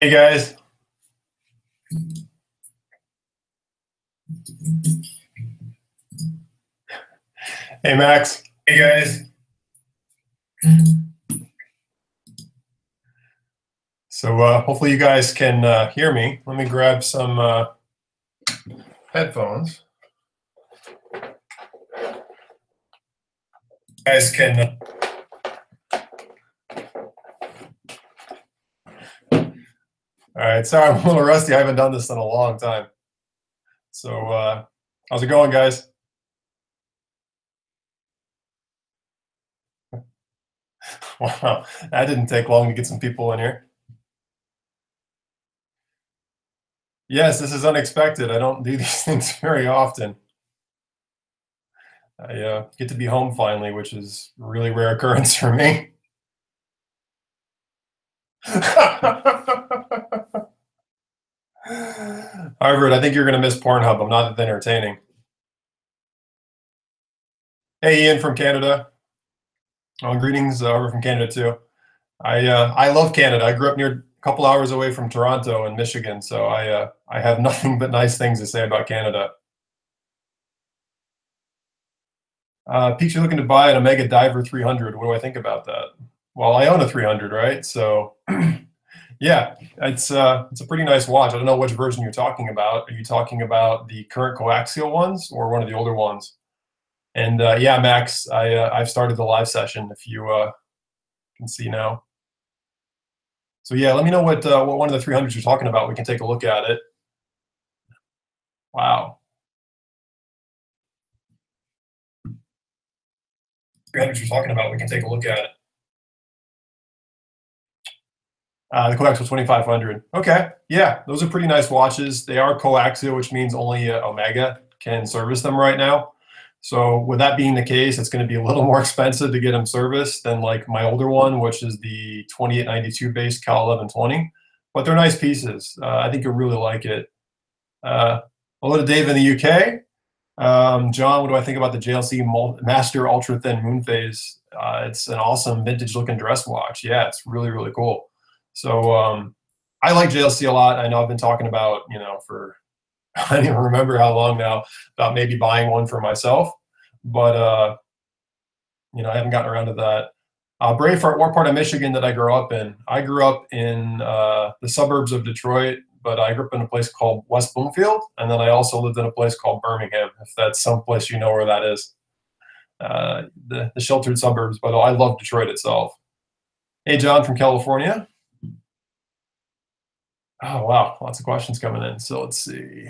Hey guys. Hey Max. Hey guys. So hopefully you guys can hear me. Let me grab some headphones. You guys can. All right, sorry, I'm a little rusty. I haven't done this in a long time. So how's it going, guys? Wow, that didn't take long to get some people in here. Yes, this is unexpected. I don't do these things very often. I get to be home finally, which is a really rare occurrence for me. Harvard, I think you're going to miss Pornhub. I'm not that entertaining. Hey, Ian from Canada. Oh, greetings over from Canada too. I love Canada. I grew up near a couple hours away from Toronto in Michigan, so I have nothing but nice things to say about Canada. Peach, you're looking to buy an Omega Diver 300. What do I think about that? Well, I own a 300, right? So yeah, it's a pretty nice watch. I don't know which version you're talking about. Are you talking about the current coaxial ones or one of the older ones? And yeah, Max, I've started the live session if you can see now. So yeah, let me know what one of the 300s you're talking about. We can take a look at it. Wow. 300s you're talking about. We can take a look at it. The coaxial 2500. Okay, yeah, those are pretty nice watches. They are coaxial, which means only Omega can service them right now. So with that being the case, it's going to be a little more expensive to get them serviced than like my older one, which is the 2892 based Cal 1120. But they're nice pieces. I think you'll really like it. Hello to Dave in the UK. John, what do I think about the JLC Master Ultra Thin Moon Phase? It's an awesome vintage looking dress watch. Yeah, it's really, really cool. So I like JLC a lot. I know I've been talking about, for I don't even remember how long now, about maybe buying one for myself, but I haven't gotten around to that. Brayford, what part of Michigan did I grow up in? I grew up in the suburbs of Detroit, but I grew up in a place called West Bloomfield, and then I also lived in a place called Birmingham, if that's someplace you know where that is. The sheltered suburbs, but I love Detroit itself. Hey, John from California. Oh, wow, lots of questions coming in. So let's see.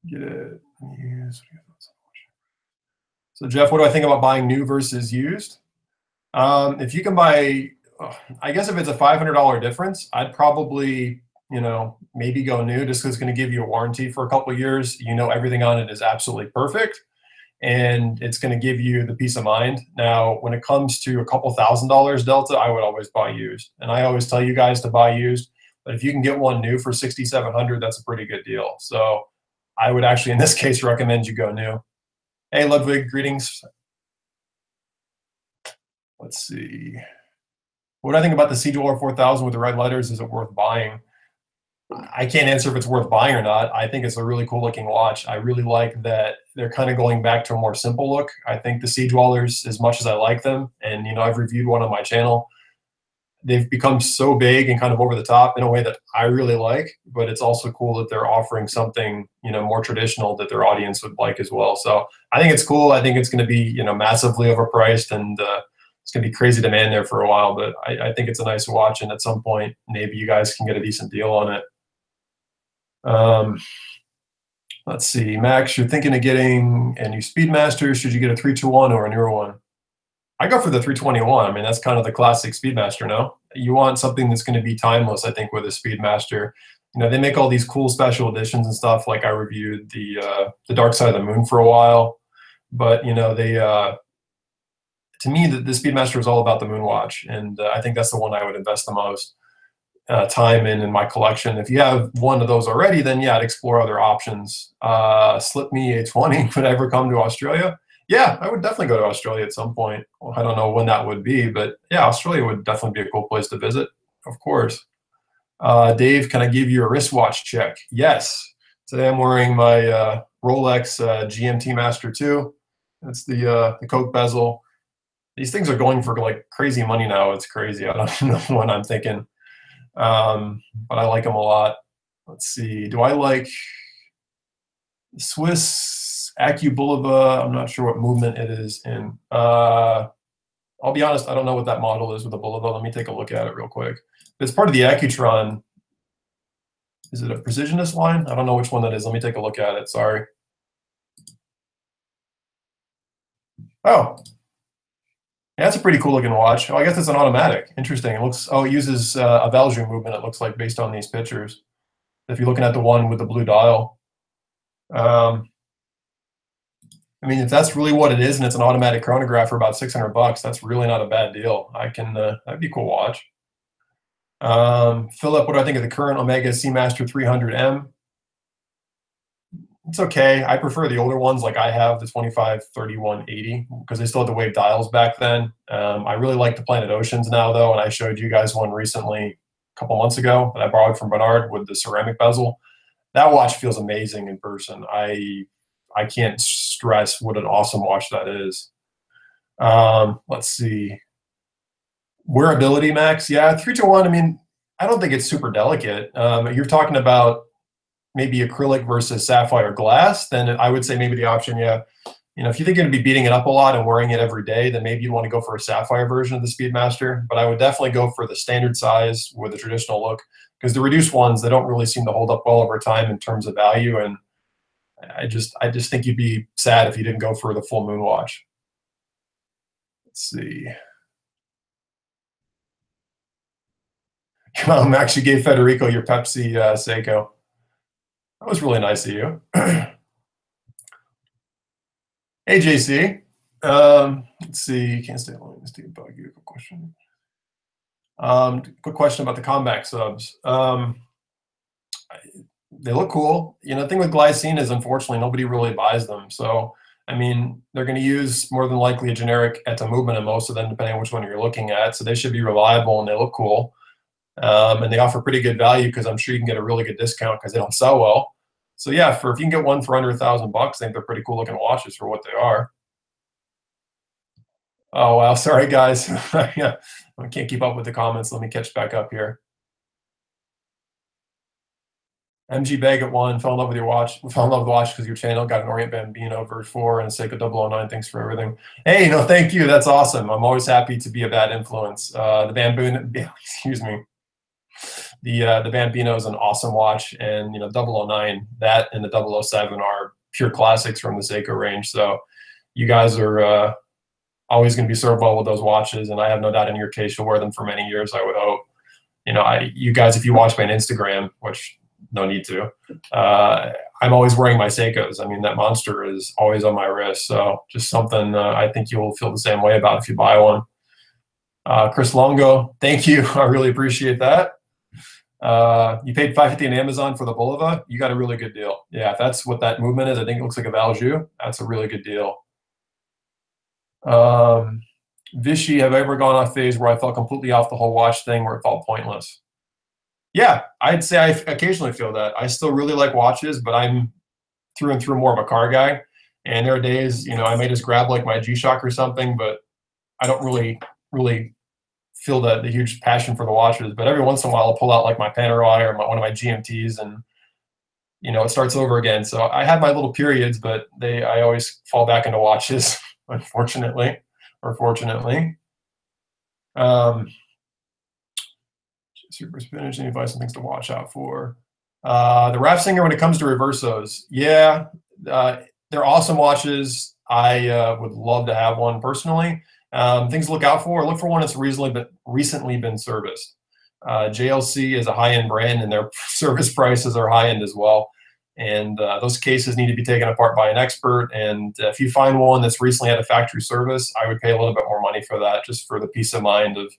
Get it. So Jeff, what do I think about buying new versus used? If you can buy, I guess if it's a $500 difference, I'd probably, maybe go new just because it's going to give you a warranty for a couple of years. Everything on it is absolutely perfect, and it's going to give you the peace of mind. Now, when it comes to a couple $1,000s delta, I would always buy used. And I always tell you guys to buy used, but if you can get one new for $6,700, that's a pretty good deal. So I would actually, in this case, recommend you go new. Hey, Ludwig, greetings. Let's see. What do I think about the Siege 4000 with the red letters? Is it worth buying? I can't answer if it's worth buying or not. I think it's a really cool looking watch. I really like that they're kind of going back to a more simple look. I think the Siege Dwellers, as much as I like them, and I've reviewed one on my channel, they've become so big and kind of over the top in a way that I really like, but it's also cool that they're offering something, more traditional that their audience would like as well. So I think it's cool. I think it's going to be, massively overpriced, and it's going to be crazy demand there for a while, but I think it's a nice watch. And at some point, maybe you guys can get a decent deal on it. Let's see, Max, you're thinking of getting a new Speedmaster. Should you get a 321 or a newer one? I go for the 321. I mean, that's kind of the classic Speedmaster, no? You want something that's going to be timeless, I think, with a Speedmaster. They make all these cool special editions and stuff. Like I reviewed the Dark Side of the Moon for a while. But, to me, the Speedmaster is all about the Moonwatch. And I think that's the one I would invest the most time in my collection. If you have one of those already, then yeah, I'd explore other options. Slip me a 20 would I ever come to Australia? Yeah, I would definitely go to Australia at some point. Well, I don't know when that would be, but yeah, Australia would definitely be a cool place to visit of course. Dave, can I give you a wristwatch check? Yes. Today I'm wearing my Rolex GMT Master 2. That's the Coke bezel. These things are going for like crazy money now. It's crazy. I don't know what I'm thinking, but I like them a lot. Let's see. Do I like Swiss Acubulova? I'm not sure what movement it is in. I'll be honest, I don't know what that model is with the Bulova. Let me take a look at it real quick. It's part of the Accutron. Is it a precisionist line? I don't know which one that is. Let me take a look at it. Sorry. Oh, yeah, that's a pretty cool looking watch. Oh, I guess it's an automatic. Interesting. It looks. Oh, it uses a Valjoux movement. It looks like based on these pictures. If you're looking at the one with the blue dial. I mean, if that's really what it is, and it's an automatic chronograph for about $600, that's really not a bad deal. I can. That'd be a cool watch. Philip, what do I think of the current Omega Seamaster 300M? It's okay. I prefer the older ones, like I have the 253180, because they still had the wave dials back then. I really like the Planet Oceans now, though, and I showed you guys one recently a couple months ago that I borrowed from Bernard with the ceramic bezel. That watch feels amazing in person. I can't stress what an awesome watch that is. Let's see. Wearability, Max. Yeah, 321, I mean, I don't think it's super delicate. You're talking about maybe acrylic versus sapphire glass, then I would say maybe the option, yeah. You know, if you think you're going to be beating it up a lot and wearing it every day, then maybe you'd want to go for a sapphire version of the Speedmaster. But I would definitely go for the standard size with the traditional look, because the reduced ones, they don't really seem to hold up well over time in terms of value. And I just think you'd be sad if you didn't go for the full moon watch. Let's see. Your mom actually gave Federico your Pepsi Seiko. That was really nice of you. Hey, JC. Let's see. Can't stay long. Let's take a bug. Quick question. Quick question about the Combat subs. They look cool. You know, the thing with Glycine is, unfortunately, nobody really buys them. So, I mean, they're going to use more than likely a generic ETA movement in most of them, depending on which one you're looking at. So they should be reliable and they look cool. And they offer pretty good value, because I'm sure you can get a really good discount because they don't sell well. So yeah, if you can get one for under $1,000, I think they're pretty cool looking watches for what they are. Oh wow, sorry guys. Yeah, I can't keep up with the comments. Let me catch back up here. MG Bag at 1, fell in love with your watch. Fell in love with the watch because your channel got an Orient Bambino Verge 4 and a Seiko 009. Thanks for everything. Hey, no, thank you. That's awesome. I'm always happy to be a bad influence. The Bambino, excuse me. The Bambino is an awesome watch, and you know, 009, that and the 007 are pure classics from the Seiko range. So you guys are always going to be served well with those watches, and I have no doubt in your case you'll wear them for many years, I would hope. You know, you guys, if you watch my Instagram, which no need to, I'm always wearing my Seikos. I mean, that monster is always on my wrist. So just something I think you'll feel the same way about if you buy one. Chris Longo, thank you. I really appreciate that. You paid $550 on Amazon for the Bulova. You got a really good deal. Yeah, if that's what that movement is, I think it looks like a Valjoux. That's a really good deal. Vichy, have I ever gone off phase where I felt completely off the whole watch thing, where it felt pointless? Yeah, I'd say I occasionally feel that. I still really like watches, but I'm through and through more of a car guy. And there are days, you know, I may just grab like my G-Shock or something, but I don't really feel the huge passion for the watches. But every once in a while, I'll pull out like my Panerai or one of my GMTs, and you know, it starts over again. So I have my little periods, but I always fall back into watches, unfortunately or fortunately. Super Spinach, any advice and things to watch out for? The Rafsinger, when it comes to reversos, yeah, they're awesome watches. I would love to have one personally. Things to look out for: look for one that's recently been serviced. JLC is a high-end brand, and their service prices are high-end as well. And those cases need to be taken apart by an expert. And if you find one that's recently had a factory service, I would pay a little bit more money for that, just for the peace of mind of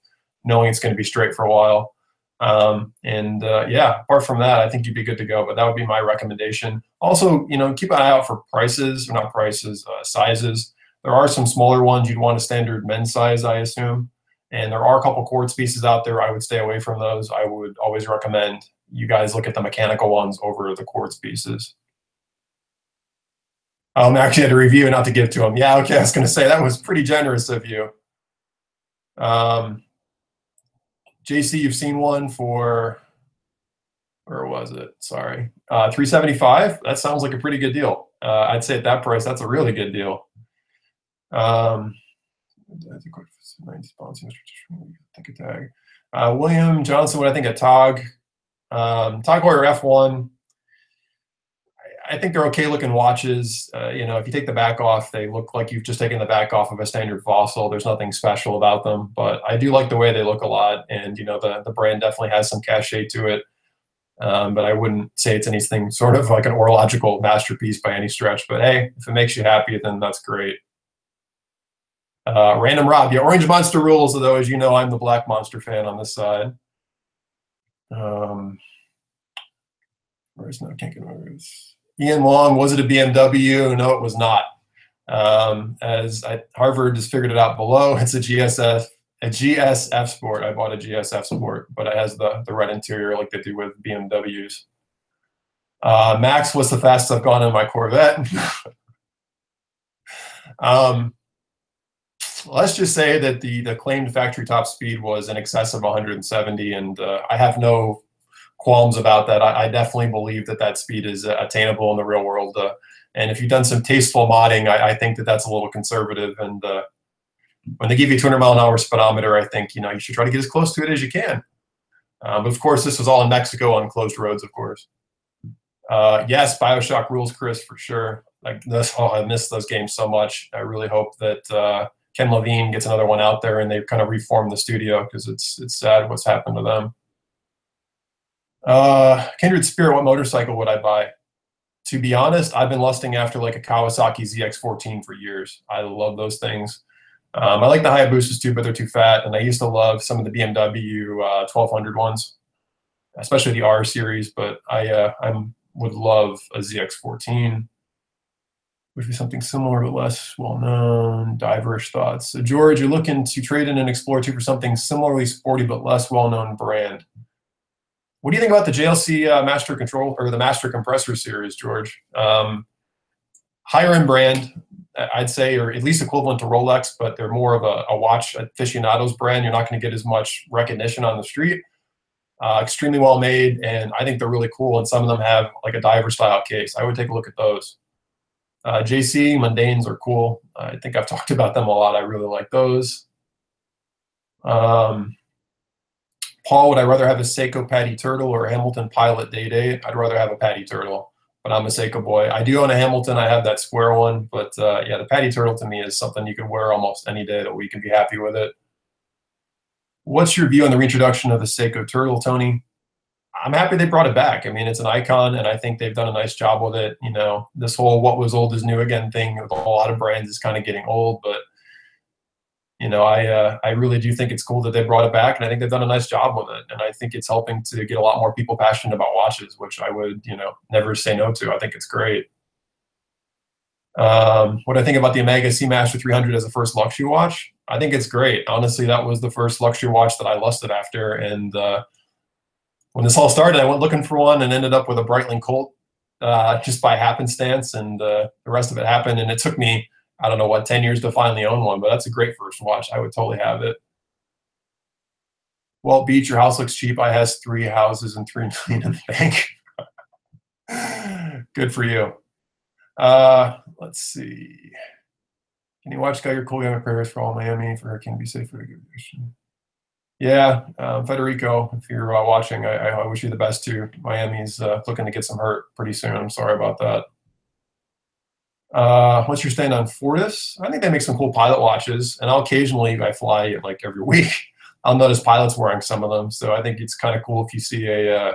knowing it's going to be straight for a while. Yeah, apart from that, I think you'd be good to go. But that would be my recommendation. Also, you know, keep an eye out for prices, or not prices, sizes. There are some smaller ones you'd want a standard men's size, I assume. And there are a couple quartz pieces out there. I would stay away from those. I would always recommend you guys look at the mechanical ones over the quartz pieces. Actually had a review, not to give to him. Yeah, okay, I was going to say that was pretty generous of you. JC, you've seen one for, where was it? Sorry, 375. That sounds like a pretty good deal. I'd say at that price, that's a really good deal. I think 90 sponsors. Think a tag. William Johnson, what I think at TOG. TOG Heuer F1. I think they're okay looking watches. You know, if you take the back off, they look like you've just taken the back off of a standard fossil. There's nothing special about them, but I do like the way they look a lot. And, you know, the brand definitely has some cachet to it. But I wouldn't say it's anything sort of like an horological masterpiece by any stretch. But hey, if it makes you happy, then that's great. Random Rob, yeah, Orange Monster rules, although as you know, I'm the Black Monster fan on this side. Where's no can't get over this. Ian Long, was it a BMW? No, it was not. Harvard has figured it out below. It's a GSF Sport. I bought a GSF Sport, but it has the red interior like they do with BMWs. Max, what's the fastest I've gone in my Corvette? Let's just say that the claimed factory top speed was in excess of 170, and I have no qualms about that. I definitely believe that speed is attainable in the real world. And if you've done some tasteful modding, I think that's a little conservative. And when they give you 200-mile-an-hour speedometer, I think you should try to get as close to it as you can. But of course, this was all in Mexico on closed roads, of course. Yes, BioShock rules, Chris, for sure. Like this, I miss those games so much. I really hope that Ken Levine gets another one out there and they kind of reform the studio, because it's sad what's happened to them. Kindred Spirit, what motorcycle would I buy? To be honest, I've been lusting after like a Kawasaki ZX-14 for years. I love those things. I like the Hayabusas too, but they're too fat. And I used to love some of the BMW 1200 ones, especially the R series. But I would love a ZX-14. Would be something similar but less well-known. Diverse thoughts. So George, you're looking to trade in and explore too for something similarly sporty but less well-known brand. What do you think about the JLC Master Control or the Master Compressor series, George? Higher end brand, I'd say, or at least equivalent to Rolex, but they're more of a watch aficionados brand. You're not going to get as much recognition on the street. Extremely well made, and I think they're really cool. And some of them have like a diver style case. I would take a look at those. JC Mondaines are cool. I think I've talked about them a lot. I really like those. Paul, would I rather have a Seiko Patty Turtle or a Hamilton Pilot Day? I'd rather have a Patty Turtle, but I'm a Seiko boy. I do own a Hamilton. I have that square one, but yeah, the Patty Turtle to me is something you can wear almost any day that we can be happy with it. What's your view on the reintroduction of the Seiko Turtle, Tony? I'm happy they brought it back. I mean, it's an icon, and I think they've done a nice job with it. You know, this whole what was old is new again thing with a lot of brands is kind of getting old, but you know, I really do think it's cool that they brought it back, and I think they've done a nice job with it. And I think it's helping to get a lot more people passionate about watches, which I would, never say no to. I think it's great. What I think about the Omega Seamaster 300 as a first luxury watch, I think it's great. Honestly, that was the first luxury watch that I lusted after. And when this all started, I went looking for one and ended up with a Breitling Colt just by happenstance, and the rest of it happened. And it took me, I don't know what, 10 years to finally own one, but that's a great first watch. I would totally have it. Walt Beach, your house looks cheap. I has 3 houses and $3 million in the bank. Good for you. Let's see. Can you watch Geiger Cool Young Prayers for all Miami for Hurricane Be Safe for the good vision? Yeah, Federico, if you're watching, I wish you the best too. Miami's looking to get some hurt pretty soon. I'm sorry about that. What's your stand on Fortis? I think they make some cool pilot watches, and I fly like every week. I'll notice pilots wearing some of them, so I think it's kind of cool if you see a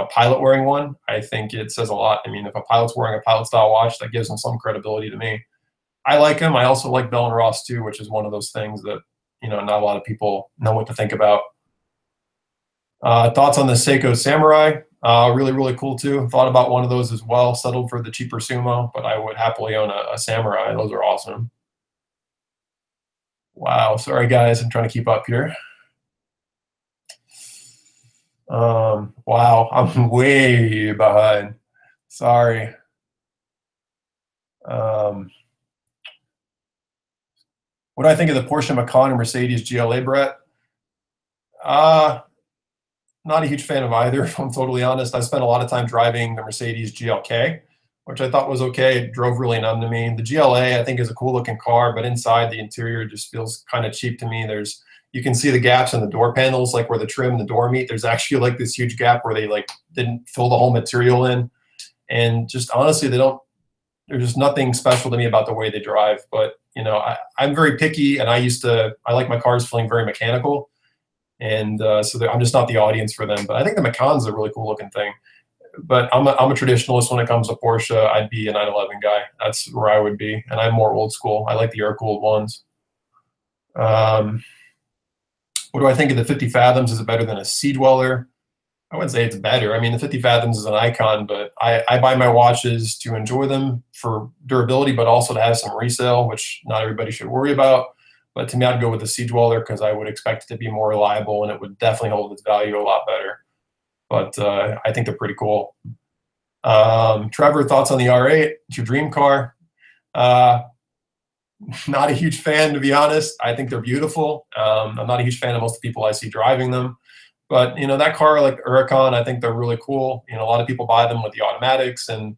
pilot wearing one. I think it says a lot. I mean, if a pilot's wearing a pilot style watch, that gives them some credibility to me. I like them. I also like Bell and Ross too, which is one of those things that not a lot of people know what to think about. Thoughts on the Seiko Samurai? Really, really cool too. Thought about one of those as well. Settled for the cheaper Sumo, but I would happily own a Samurai. Those are awesome. Wow, sorry guys, I'm trying to keep up here. Wow, I'm way behind. Sorry. Um, what do I think of the Porsche Macan and Mercedes GLA, Brett? Uh, Not a huge fan of either, if I'm totally honest. I spent a lot of time driving the Mercedes GLK, which I thought was okay. It drove really numb to me. The GLA, I think, is a cool looking car, but inside the interior just feels kind of cheap to me. You can see the gaps in the door panels, like where the trim and the door meet. There's actually like this huge gap where they like didn't fill the whole material in. And just honestly, there's just nothing special to me about the way they drive. But, I'm very picky, and I like my cars feeling very mechanical. And so I'm just not the audience for them. But I think the Macan's a really cool looking thing. But I'm a traditionalist when it comes to Porsche. I'd be a 911 guy. That's where I would be. And I'm more old school. I like the air-cooled ones. What do I think of the 50 Fathoms? Is it better than a Sea Dweller? I wouldn't say it's better. I mean, the 50 Fathoms is an icon, but I buy my watches to enjoy them for durability, but also to have some resale, which not everybody should worry about. But to me, I'd go with the Sea Dweller because I would expect it to be more reliable, and it would definitely hold its value a lot better. But I think they're pretty cool. Trevor, thoughts on the R8? It's your dream car. Not a huge fan, to be honest. I think they're beautiful. I'm not a huge fan of most of the people I see driving them. But, that car, like Huracan, I think they're really cool. A lot of people buy them with the automatics, and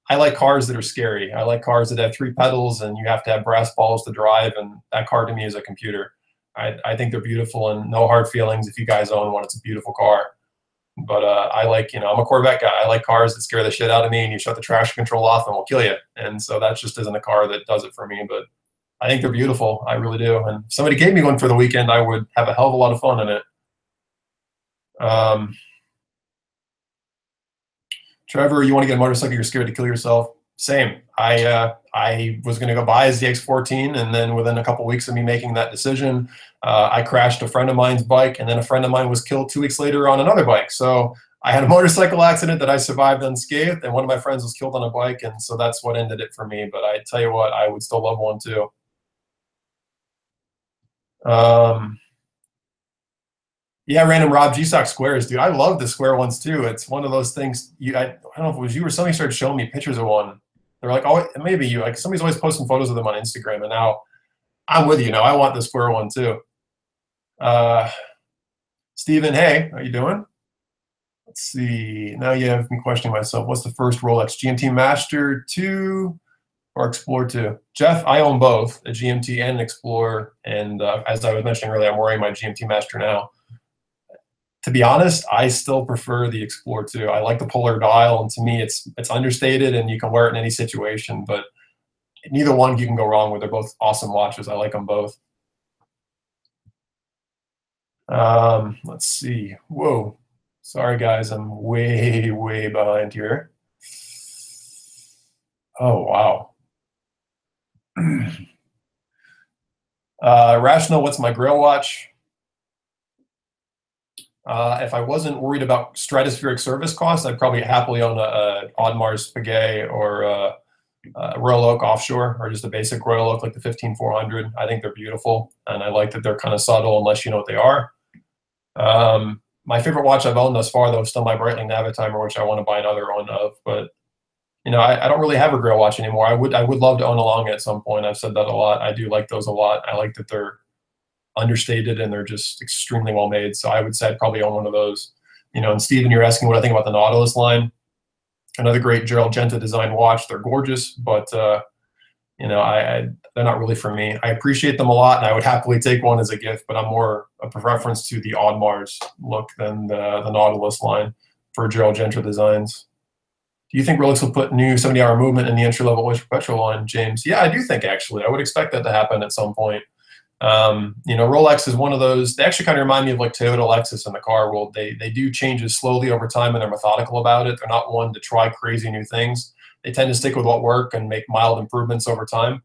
I like cars that are scary. I like cars that have 3 pedals and you have to have brass balls to drive, and that car to me is a computer. I think they're beautiful, and no hard feelings if you guys own one. It's a beautiful car. But I'm a Corvette guy. I like cars that scare the shit out of me, and you shut the traction control off and will kill you. And so that just isn't a car that does it for me. But I think they're beautiful. I really do. And if somebody gave me one for the weekend, I would have a hell of a lot of fun in it. Trevor, you want to get a motorcycle, you're scared to kill yourself. Same. I was going to go buy a ZX14, and then within a couple weeks of me making that decision, I crashed a friend of mine's bike, and then a friend of mine was killed 2 weeks later on another bike. So I had a motorcycle accident that I survived unscathed, and one of my friends was killed on a bike, and so that's what ended it for me. But I tell you what, I would still love one too. Yeah, random Rob GSOC squares, dude. I love the square ones too. It's one of those things. I don't know if it was you or somebody started showing me pictures of one. They're like, oh, maybe you. Like somebody's always posting photos of them on Instagram, and now I'm with you. Now I want the square one too. Steven, hey, how you doing? Let's see. Now you have me questioning myself. What's the first Rolex? GMT Master 2 or Explorer 2? Jeff, I own both, a GMT and an Explorer. And as I was mentioning earlier, I'm wearing my GMT Master now. To be honest, I still prefer the Explorer 2. I like the polar dial, and to me, it's understated, and you can wear it in any situation. But neither one you can go wrong with. They're both awesome watches. I like them both. Let's see. Whoa. Sorry, guys. I'm way, way behind here. Oh, wow. Rational, what's my Grail watch? If I wasn't worried about stratospheric service costs, I'd probably happily own a Audemars Piguet or a Royal Oak offshore, or just a basic Royal Oak like the 15400. I think they're beautiful, and I like that they're kind of subtle unless you know what they are. My favorite watch I've owned thus far, though, is still my Breitling Navitimer, which I want to buy another one of. But I don't really have a Grail watch anymore. I would love to own a Longa at some point. I've said that a lot. I do like those a lot. I like that they're understated and they're just extremely well made. So I would say I'd probably own one of those. And Steven, you're asking what I think about the Nautilus line. Another great Gerald Genta design watch. They're gorgeous, but they're not really for me. I appreciate them a lot, and I would happily take one as a gift, but I'm more a preference to the Audemars look than the Nautilus line for Gerald Genta designs. Do you think Rolex will put new 70-hour movement in the entry-level Oyster Perpetual line, James? Yeah, I do think, actually. I would expect that to happen at some point. Rolex is one of those. They actually kind of remind me of like Toyota, Lexus in the car world. They do changes slowly over time, and they're methodical about it. They're not one to try crazy new things. They tend to stick with what work and make mild improvements over time.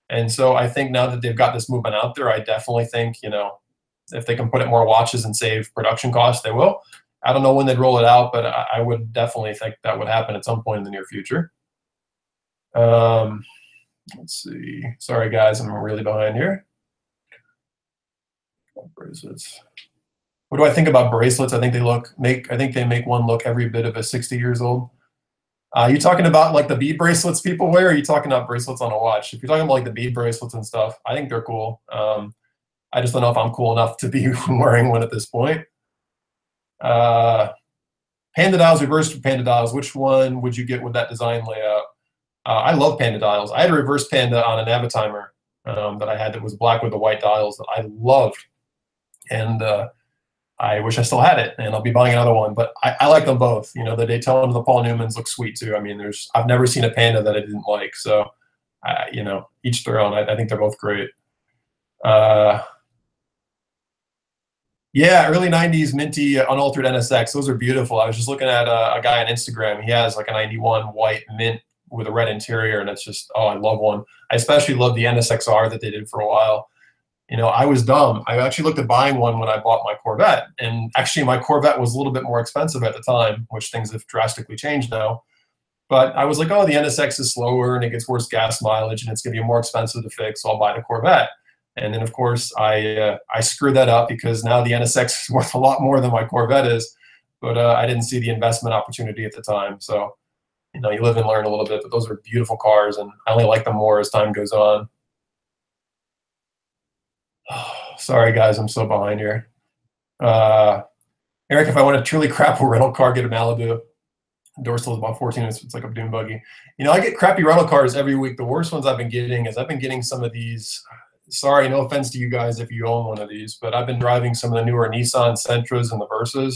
And so I think now that they've got this movement out there, I definitely think, if they can put it more watches and save production costs, they will. I don't know when they'd roll it out, but I would definitely think that would happen at some point in the near future. Let's see. Sorry, guys, I'm really behind here. Bracelets. What do I think about bracelets? I think they make one look every bit of a 60 years old. You talking about like the bead bracelets people wear? Or are you talking about bracelets on a watch? If you're talking about like the bead bracelets and stuff, I think they're cool. I just don't know if I'm cool enough to be wearing one at this point. Panda dials, reverse panda dials. Which one would you get with that design layout? I love panda dials. I had a reverse panda on an Navitimer that I had that was black with the white dials that I loved. And I wish I still had it, and I'll be buying another one. But I like them both. You know, the Daytona and the Paul Newmans look sweet too. I mean, I've never seen a panda that I didn't like. So, you know, each their own. I think they're both great. Yeah, early 90s minty unaltered NSX. Those are beautiful. I was just looking at a guy on Instagram. He has like a 91 white mint with a red interior, and it's just, oh, I love one. I especially love the NSXR that they did for a while. You know, I was dumb. I actually looked at buying one when I bought my Corvette. And actually, my Corvette was a little bit more expensive at the time, which things have drastically changed now. But I was like, oh, the NSX is slower and it gets worse gas mileage and it's going to be more expensive to fix, so I'll buy the Corvette. And then, of course, I screwed that up because now the NSX is worth a lot more than my Corvette is. But I didn't see the investment opportunity at the time. So, you know, you live and learn a little bit. But those are beautiful cars, and I only like them more as time goes on. Sorry, guys, I'm so behind here. Eric, if I want a truly crap rental car, get a Malibu. Dorsal is about 14 minutes. It's like a dune buggy. You know, I get crappy rental cars every week. The worst ones I've been getting is I've been getting some of these. Sorry, no offense to you guys if you own one of these, but I've been driving some of the newer Nissan Sentras and the Versas.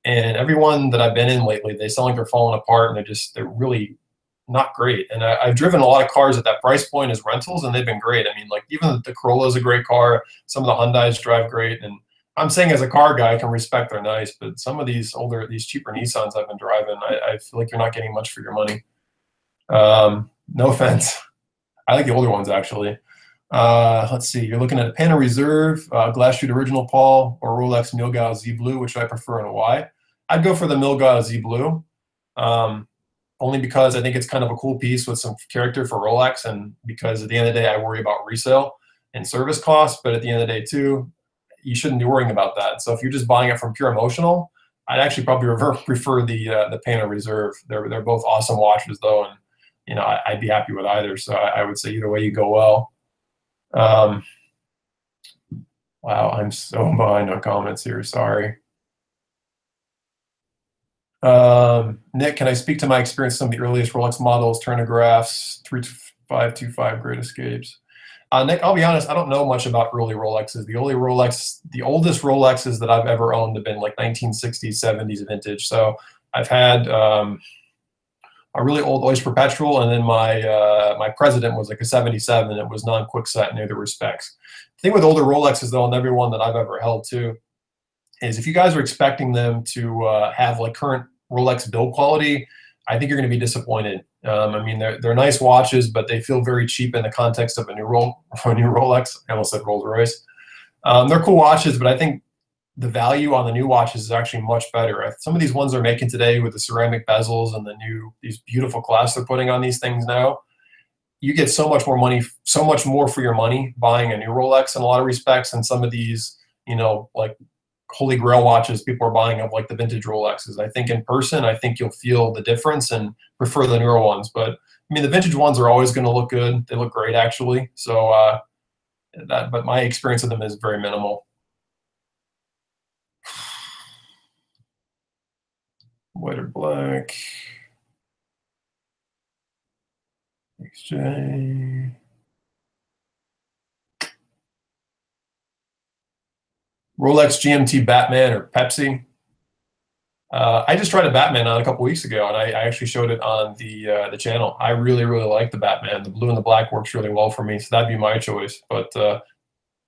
And every one that I've been in lately, they sound like they're falling apart, and they're really not great. And I've driven a lot of cars at that price point as rentals, and they've been great. I mean, like even the Corolla is a great car. Some of the Hyundais drive great. And I'm saying as a car guy, I can respect they're nice, but some of these cheaper Nissans I've been driving, I feel like you're not getting much for your money. No offense. I like the older ones, actually. Let's see. You're looking at a Panerai Reserve, Glass Street Original Paul, or Rolex Milgauss Z Blue, which I prefer and why. I'd go for the Milgauss Z Blue, only because I think it's kind of a cool piece with some character for Rolex, and because at the end of the day, I worry about resale and service costs. But at the end of the day, too, you shouldn't be worrying about that. So if you're just buying it from pure emotional, I'd actually probably prefer the Panerai Reserve. They're both awesome watches, though, and you know I'd be happy with either. So I would say either way you go well. Wow, I'm so behind on comments here. Sorry. Nick, can I speak to my experience with some of the earliest Rolex models, turnographs, 3525 Great Escapes? Nick, I'll be honest, I don't know much about early Rolexes. The oldest Rolexes that I've ever owned have been like 1960s, 70s vintage. So I've had a really old Oyster Perpetual, and then my President was like a 77. It was non-quickset in other respects. The thing with older Rolexes, though, and every one that I've ever held too, is if you guys are expecting them to have like current Rolex build quality, I think you're going to be disappointed. I mean, they're nice watches, but they feel very cheap in the context of a new Rolex. I almost said Rolls Royce. They're cool watches, but I think the value on the new watches is actually much better. Some of these ones they're making today with the ceramic bezels and these beautiful glass they're putting on these things now, you get so much more money, so much more for your money buying a new Rolex in a lot of respects than some of these, you know, like holy grail watches people are buying of like the vintage Rolexes. I think in person, I think you'll feel the difference and prefer the newer ones. But I mean, the vintage ones are always going to look good. They look great, actually. So, but my experience with them is very minimal. White or black. XJ. Rolex GMT Batman or Pepsi. I just tried a Batman on a couple weeks ago, and I actually showed it on the channel. I really, really like the Batman. The blue and the black works really well for me, so that'd be my choice. But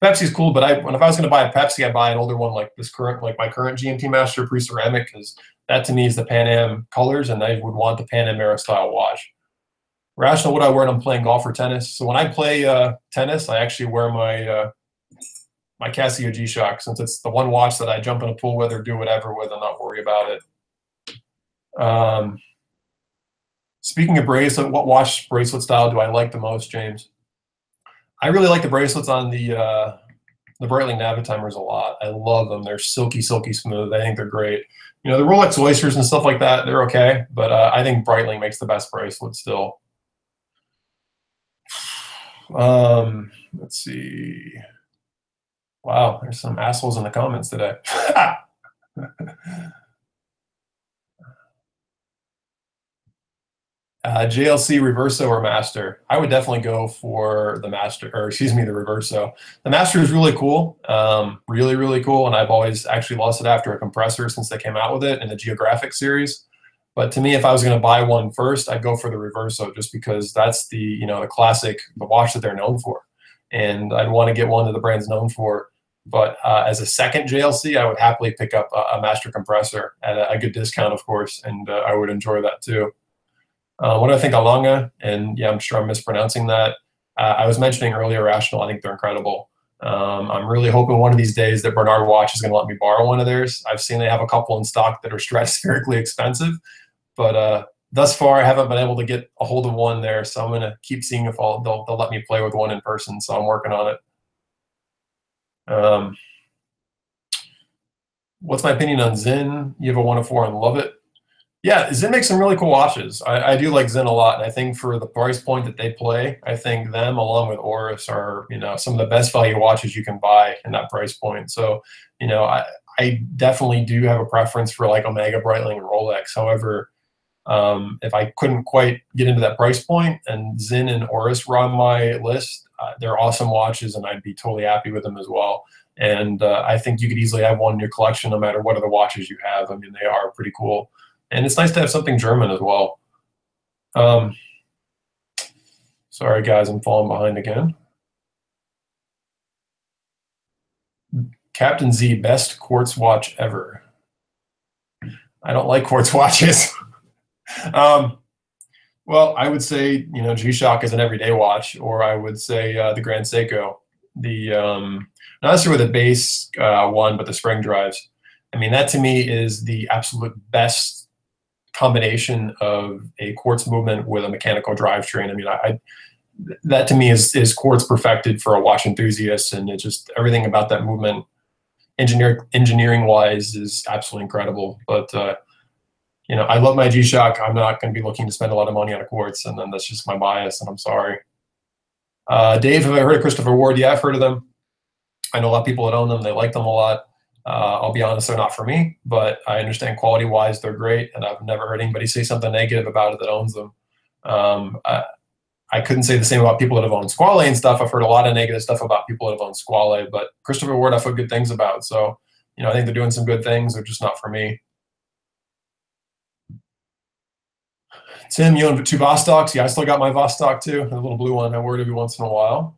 Pepsi's cool, but if I was going to buy a Pepsi, I'd buy an older one like my current GMT Master pre-ceramic, because that to me is the Pan Am colors, and I would want the Pan Am era style watch. Rational, what I wear when I'm playing golf or tennis. So when I play tennis, I actually wear my Casio G-Shock, since it's the one watch that I jump in a pool with or do whatever with and not worry about it. Speaking of bracelet, what watch bracelet style do I like the most, James? I really like the bracelets on the the Breitling Navitimers a lot. I love them. They're silky, silky smooth. I think they're great. You know, the Rolex Oysters and stuff like that, they're okay, but I think Breitling makes the best bracelet still. Let's see. Wow, there's some assholes in the comments today. JLC Reverso or Master? I would definitely go for the Master, or excuse me, the Reverso. The Master is really cool, really, really cool, and I've always actually lost it after a compressor since they came out with it in the Geographic series. But to me, if I was going to buy one first, I'd go for the Reverso just because that's the, you know, the classic, the watch that they're known for, and I'd want to get one that the brand's known for. But as a second JLC, I would happily pick up a Master compressor at a good discount, of course, and I would enjoy that too. What do I think of Lange? And yeah, I'm sure I'm mispronouncing that. I was mentioning earlier Rational. I think they're incredible. I'm really hoping one of these days that Bernard Watch is going to let me borrow one of theirs. I've seen they have a couple in stock that are stratospherically expensive, but thus far I haven't been able to get a hold of one there. So I'm going to keep seeing if they'll let me play with one in person. So I'm working on it. What's my opinion on Zen? You have a 104 and love it. Yeah, Zen makes some really cool watches. I do like Zen a lot, and I think for the price point that they play, I think them along with Oris are, you know, some of the best value watches you can buy in that price point. So, you know, I definitely do have a preference for like Omega, Breitling, and Rolex. However, if I couldn't quite get into that price point, and Zen and Oris were on my list, they're awesome watches, and I'd be totally happy with them as well. And I think you could easily have one in your collection no matter what other watches you have. I mean, they are pretty cool. And it's nice to have something German as well. Sorry, guys, I'm falling behind again. Captain Z, best quartz watch ever. I don't like quartz watches. Well, I would say, you know, G-Shock is an everyday watch, or I would say the Grand Seiko. The not necessarily the base one, but the spring drives. I mean, that to me is the absolute best combination of a quartz movement with a mechanical drivetrain. I mean, that to me is quartz perfected for a watch enthusiast, and it just everything about that movement, engineering wise, is absolutely incredible. But you know, I love my G-Shock. I'm not going to be looking to spend a lot of money on a quartz, and then that's just my bias, and I'm sorry. Dave, have I heard of Christopher Ward? Yeah, I've heard of them. I know a lot of people that own them. They like them a lot. I'll be honest, they're not for me, but I understand quality-wise they're great, and I've never heard anybody say something negative about it that owns them. I couldn't say the same about people that have owned Squale and stuff. I've heard a lot of negative stuff about people that have owned Squale, but Christopher Ward I've heard good things about. So, you know, I think they're doing some good things. They're just not for me. Tim, you own 2 Vostocks? Yeah, I still got my Vostok too, the little blue one. I wear it every once in a while.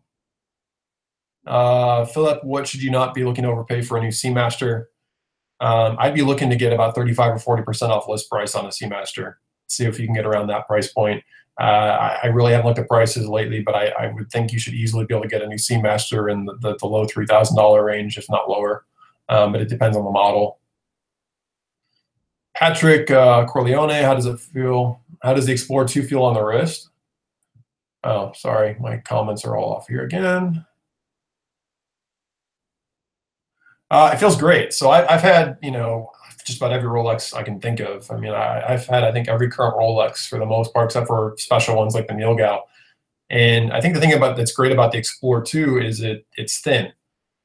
Philip, what should you not be looking to overpay for a new Seamaster? I'd be looking to get about 35 or 40% off list price on a Seamaster. See if you can get around that price point. I really haven't looked at prices lately, but I would think you should easily be able to get a new Seamaster in the low $3,000 range, if not lower. But it depends on the model. Patrick Corleone, how does it feel? How does the Explorer 2 feel on the wrist? Oh, sorry, my comments are all off here again. It feels great. So I've had, you know, just about every Rolex I can think of. I mean, I've had, I think, every current Rolex for the most part, except for special ones like the Milgauss. And I think the thing that's great about the Explorer 2 is it's thin.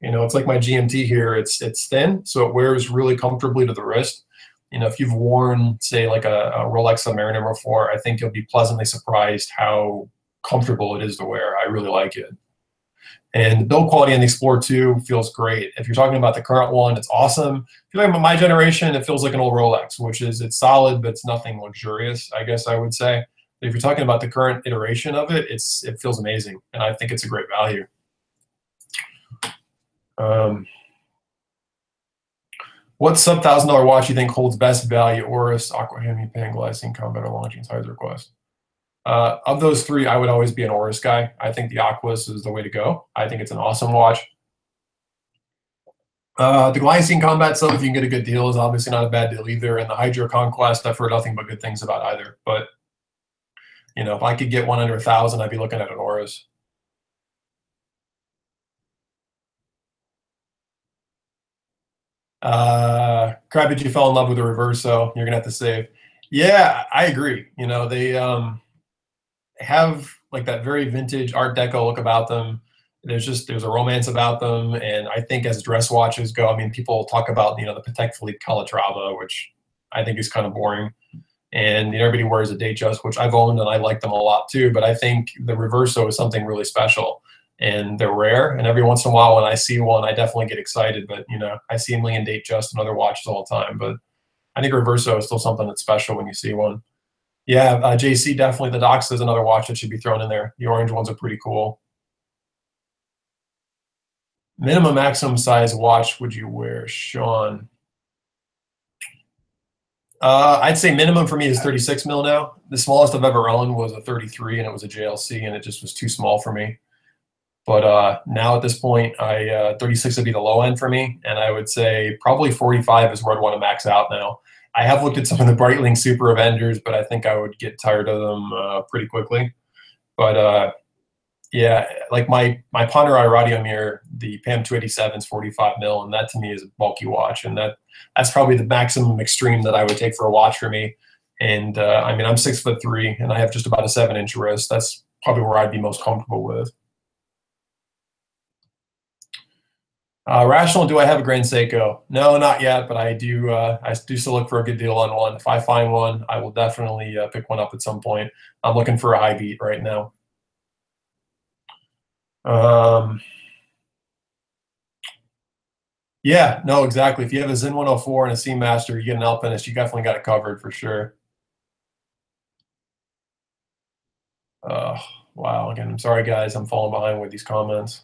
You know, it's like my GMT here. It's thin, so it wears really comfortably to the wrist. You know, if you've worn, say, like a Rolex Submariner before, I think you'll be pleasantly surprised how comfortable it is to wear. I really like it. And the build quality on the Explorer 2 feels great. If you're talking about the current one, it's awesome. If you're talking about my generation, it feels like an old Rolex, which is, it's solid, but it's nothing luxurious, I guess I would say. But if you're talking about the current iteration of it, it feels amazing, and I think it's a great value. What sub $1,000 watch you think holds best value? Oris, Aqua Hemi, Pangolizing, Combat, or Longines? Highest request. Of those 3, I would always be an Oris guy. I think the Aquas is the way to go. I think it's an awesome watch. The Glycine Combat sub, if you can get a good deal, is obviously not a bad deal either. And the Hydro Conquest, I've heard nothing but good things about either. But, you know, if I could get one under 1,000, I'd be looking at an Oris. Crap, you fell in love with the Reverso. You're gonna have to save. Yeah, I agree. You know, they have like that very vintage Art Deco look about them. There's a romance about them, and I think as dress watches go, I mean, people talk about the Patek Philippe Calatrava, which I think is kind of boring, and everybody wears a Datejust, which I've owned and I like them a lot too. But I think the Reverso is something really special, and they're rare. And every once in a while, when I see one, I definitely get excited. But I see a million Datejust and other watches all the time, but I think Reverso is still something that's special when you see one. Yeah, JC, definitely the Dox is another watch that should be thrown in there. The orange ones are pretty cool. Minimum maximum size watch would you wear, Sean? I'd say minimum for me is 36 mil now. The smallest I've ever owned was a 33, and it was a JLC, and it just was too small for me. But now at this point, 36 would be the low end for me, and I would say probably 45 is where I'd want to max out now. I have looked at some of the Breitling Super Avengers, but I think I would get tired of them pretty quickly. But yeah, like my Panerai Radiomir, the PAM 287 is 45 mil, and that to me is a bulky watch, and that's probably the maximum extreme that I would take for a watch for me. And I mean, I'm 6'3", and I have just about a 7-inch wrist. That's probably where I'd be most comfortable with. Rational, do I have a Grand Seiko? No, not yet, but I do. I do still look for a good deal on one. If I find one, I will definitely pick one up at some point. I'm looking for a high beat right now. Um, yeah, no, exactly. If you have a Zen 104 and a Seamaster, you get an Alpinist, you definitely got it covered for sure. Uh, wow. Again, I'm sorry, guys. I'm falling behind with these comments.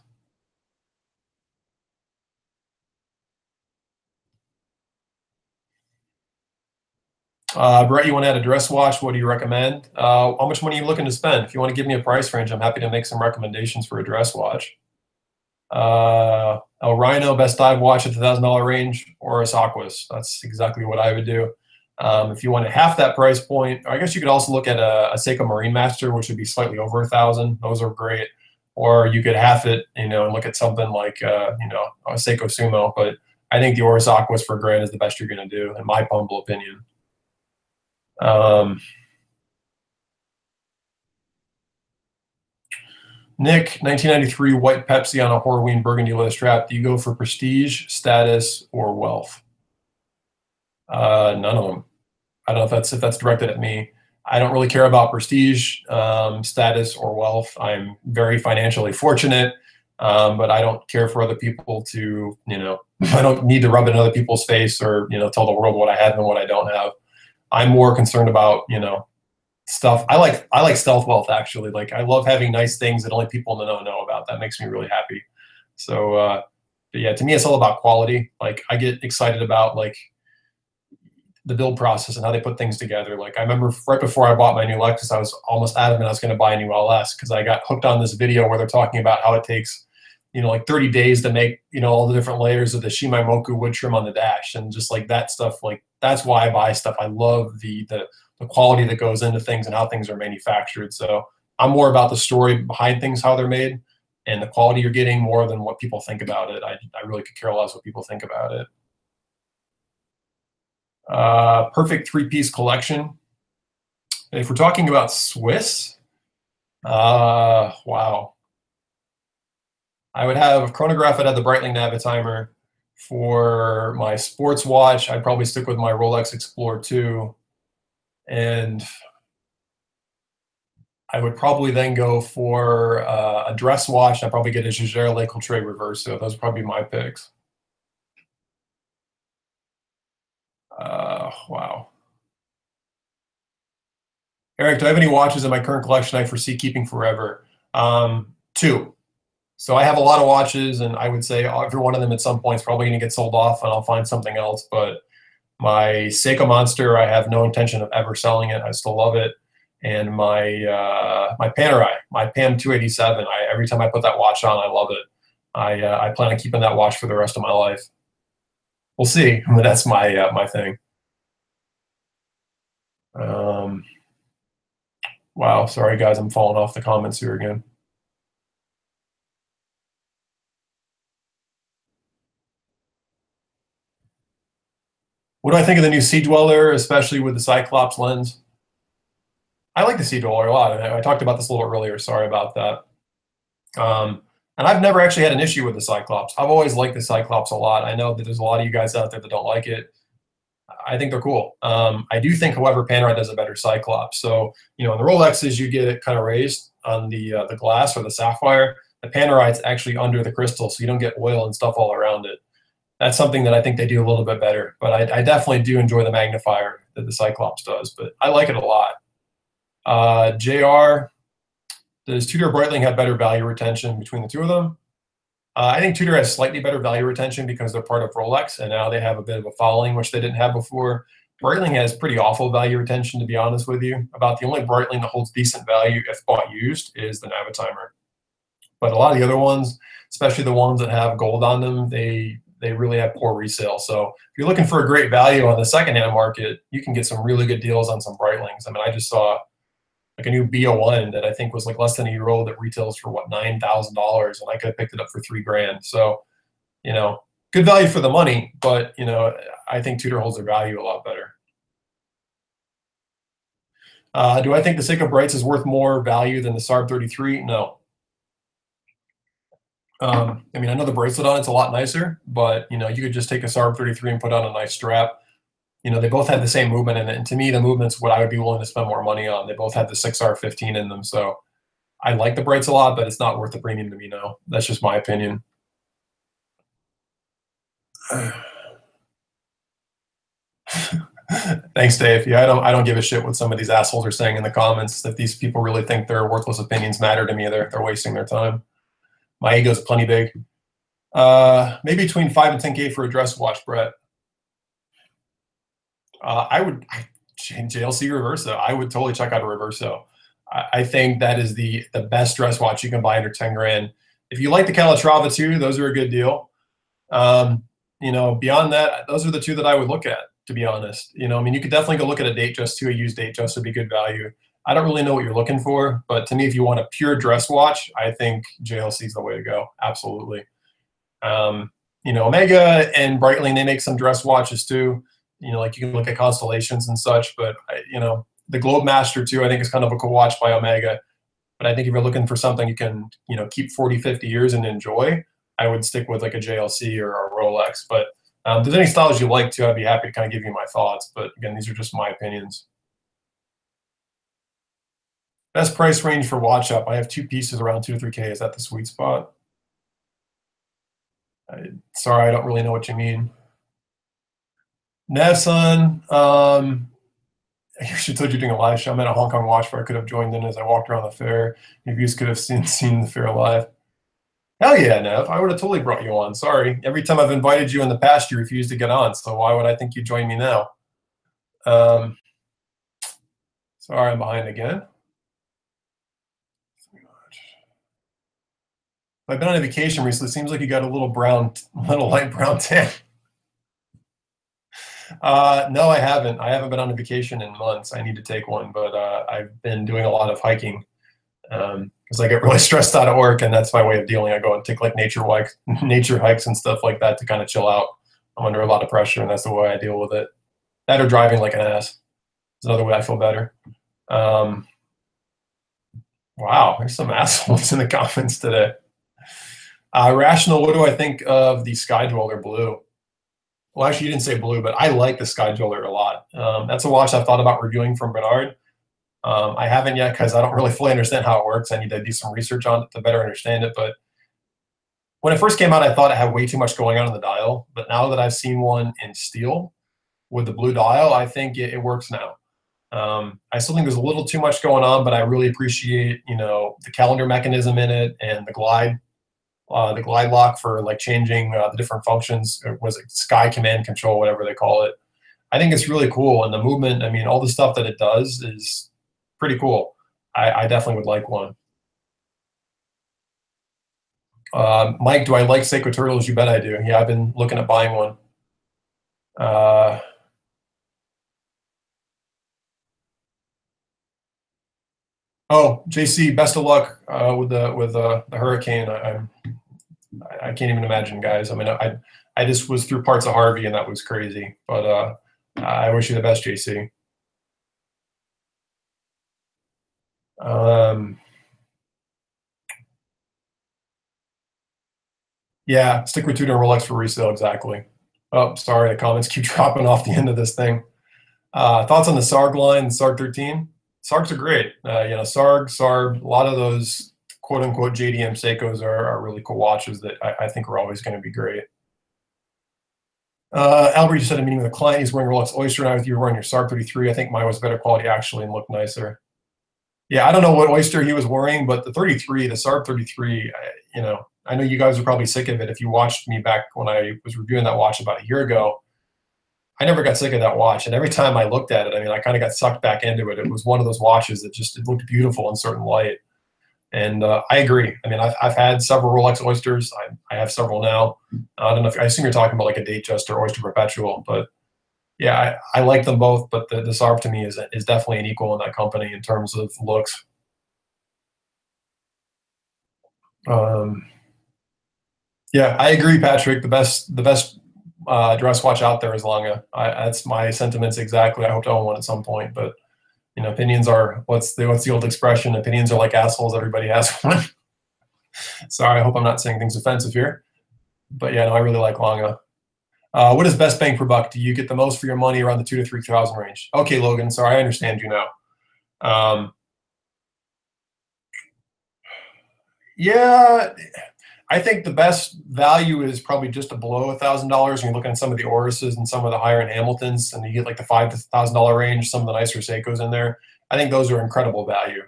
Brett, you want to add a dress watch? What do you recommend? How much money are you looking to spend? If you want to give me a price range, I'm happy to make some recommendations for a dress watch. A Rhino best dive watch at the $1,000 range, or a Aquas. That's exactly what I would do. If you want half that price point, I guess you could also look at a Seiko Marine Master, which would be slightly over 1,000. Those are great. Or you could half it, and look at something like a Seiko Sumo. But I think the Oris Aquas for $1,000 is the best you're going to do, in my humble opinion. Nick, 1993 white Pepsi on a Horween burgundy leather strap. Do you go for prestige, status, or wealth? None of them. I don't know if that's directed at me. I don't really care about prestige, status, or wealth. I'm very financially fortunate, but I don't care for other people to, I don't need to rub it in other people's face or, tell the world what I have and what I don't have. I'm more concerned about, stuff. I like stealth wealth, actually. Like, I love having nice things that only people in the know about. That makes me really happy. So, but yeah, to me, it's all about quality. Like, I get excited about like the build process and how they put things together. Like, I remember right before I bought my new Lexus, I was almost adamant I was going to buy a new LS because I got hooked on this video where they're talking about how it takes, like 30 days to make, all the different layers of the Shimaimoku wood trim on the dash, and just like that stuff. Like, that's why I buy stuff. I love the quality that goes into things and how things are manufactured. So I'm more about the story behind things, how they're made, and the quality you're getting more than what people think about it. I really could care less what people think about it. Perfect three-piece collection. If we're talking about Swiss, wow. I would have a chronograph. I'd have the Breitling Navitimer. For my sports watch, I'd probably stick with my Rolex Explorer 2. And I would probably then go for a dress watch. I'd probably get a Jaeger-LeCoultre Reverso. Those would probably be my picks. Wow. Eric, do I have any watches in my current collection I foresee keeping forever? Two. So I have a lot of watches, and I would say every one of them at some point is probably going to get sold off, and I'll find something else. But my Seiko Monster, I have no intention of ever selling it. I still love it. And my Panerai, my PAM 287, every time I put that watch on, I love it. I plan on keeping that watch for the rest of my life. We'll see, but that's my my thing. Wow, sorry guys, I'm falling off the comments here again. What do I think of the new Sea Dweller, especially with the Cyclops lens? I like the Sea Dweller a lot. I talked about this a little earlier. Sorry about that. And I've never actually had an issue with the Cyclops. I've always liked the Cyclops a lot. I know that there's a lot of you guys out there that don't like it. I think they're cool. I do think, however, Panerai does a better Cyclops. So, you know, in the Rolexes, you get it kind of raised on the glass or the sapphire. The Panerai, it's actually under the crystal, so you don't get oil and stuff all around it. That's something that I think they do a little bit better. But I definitely do enjoy the magnifier that the Cyclops does. But I like it a lot. JR, does Tudor Breitling have better value retention between the two of them? I think Tudor has slightly better value retention because they're part of Rolex, and now they have a bit of a following, which they didn't have before. Breitling has pretty awful value retention, to be honest with you. About the only Breitling that holds decent value, if bought used, is the Navitimer. But a lot of the other ones, especially the ones that have gold on them, they really have poor resale. So if you're looking for a great value on the secondhand market, you can get some really good deals on some Breitlings. I mean, I just saw like a new B01 that I think was like less than a year old that retails for what, $9,000, and I could have picked it up for $3,000. So, you know, good value for the money, but you know, I think Tudor holds their value a lot better. Do I think the Seiko Brights is worth more value than the SARB 33? No. I mean, I know the bracelet on it's a lot nicer, but you know, you could just take a SARB 33 and put on a nice strap. You know, they both had the same movement in it. And to me, the movement's what I would be willing to spend more money on. They both had the 6R15 in them. So I like the Brights a lot, but it's not worth the premium to me now. That's just my opinion. Thanks, Dave. Yeah, I don't give a shit what some of these assholes are saying in the comments. If these people really think their worthless opinions matter to me, they're wasting their time. My ego's plenty big. Maybe between 5 and 10K for a dress watch, Brett. I would JLC Reverso. I would totally check out a Reverso. I think that is the best dress watch you can buy under 10 grand. If you like the Calatrava too, those are a good deal. You know, beyond that, those are the two that I would look at, to be honest. You know, I mean, you could definitely go look at a Datejust too. A used Datejust would be good value. I don't really know what you're looking for, but to me, if you want a pure dress watch, I think JLC is the way to go. Absolutely. You know, Omega and Breitling, they make some dress watches too. You know, like you can look at Constellations and such, but you know, the Yacht-Master too, I think is kind of a cool watch by Omega. But I think if you're looking for something you can, you know, keep 40, 50 years and enjoy, I would stick with like a JLC or a Rolex. But if there's any styles you like too, I'd be happy to kind of give you my thoughts. But again, these are just my opinions. Best price range for watch up. I have two pieces around 2 to 3K. Is that the sweet spot? Sorry, I don't really know what you mean. Nevson, I actually told you doing a live show. I'm at a Hong Kong watch fair. I could have joined in as I walked around the fair. Maybe you could have seen the fair live. Hell yeah, Nev. I would have totally brought you on. Sorry. Every time I've invited you in the past, you refused to get on. So why would I think you'd join me now? Sorry, I'm behind again. I've been on a vacation recently. Seems like you got a little light brown tan. No, I haven't. I haven't been on a vacation in months. I need to take one, but I've been doing a lot of hiking because I get really stressed out at work, and that's my way of dealing. I go and take like nature hikes and stuff like that to kind of chill out. I'm under a lot of pressure, and that's the way I deal with it. That or driving like an ass is another way I feel better. Wow, there's some assholes in the comments today. Rational, what do I think of the Sky Dweller Blue? Well, actually, you didn't say blue, but I like the Sky Dweller a lot. That's a watch I've thought about reviewing from Bernard. I haven't yet because I don't really fully understand how it works. I need to do some research on it to better understand it. But when it first came out, I thought it had way too much going on in the dial. But now that I've seen one in steel with the blue dial, I think it works now. I still think there's a little too much going on, but I really appreciate, you know, the calendar mechanism in it and the glide lock for like changing the different functions. Was it Sky Command Control, whatever they call it? I think it's really cool, and the movement. I mean, all the stuff that it does is pretty cool. I definitely would like one. Mike, do I like Seiko Turtles? You bet I do. Yeah, I've been looking at buying one. Oh, JC, best of luck with the hurricane. I can't even imagine, guys. I mean, I just was through parts of Harvey, and that was crazy. But I wish you the best, JC. Yeah, stick with tuner Rolex for resale, exactly. Oh, sorry, the comments keep dropping off the end of this thing. Thoughts on the Sarg line, Sarg 13? Sargs are great. Sarg, a lot of those quote unquote JDM Seikos are really cool watches that I think are always going to be great. Albert just had a meeting with a client. He's wearing Rolex Oyster, and I was you were wearing your Sarg 33. I think mine was better quality actually and looked nicer. Yeah, I don't know what Oyster he was wearing, but the 33, the Sarg 33, I know you guys are probably sick of it. If you watched me back when I was reviewing that watch about a year ago, I never got sick of that watch. And every time I looked at it, I mean, I kind of got sucked back into it. It was one of those watches that just it looked beautiful in certain light. And I agree. I mean, I've had several Rolex Oysters. I have several now. I don't know if I assume you're talking about like a Datejust or Oyster Perpetual, but yeah, I like them both. But the Sarb to me is definitely an equal in that company in terms of looks. Yeah, I agree, Patrick. The best dress watch out there is Lange. That's my sentiments exactly. I hope to own one at some point, but opinions are what's the old expression? Opinions are like assholes. Everybody has one. Sorry, I hope I'm not saying things offensive here, but yeah, no, I really like Lange. What is best bang for buck? Do you get the most for your money around the 2,000 to 3,000 range? Okay, Logan. Sorry, I understand you now. Yeah, I think the best value is probably just below $1,000 when you're looking at some of the Oruses and some of the higher end Hamiltons, and you get like the $5,000 range, some of the nicer Seikos in there. I think those are incredible value.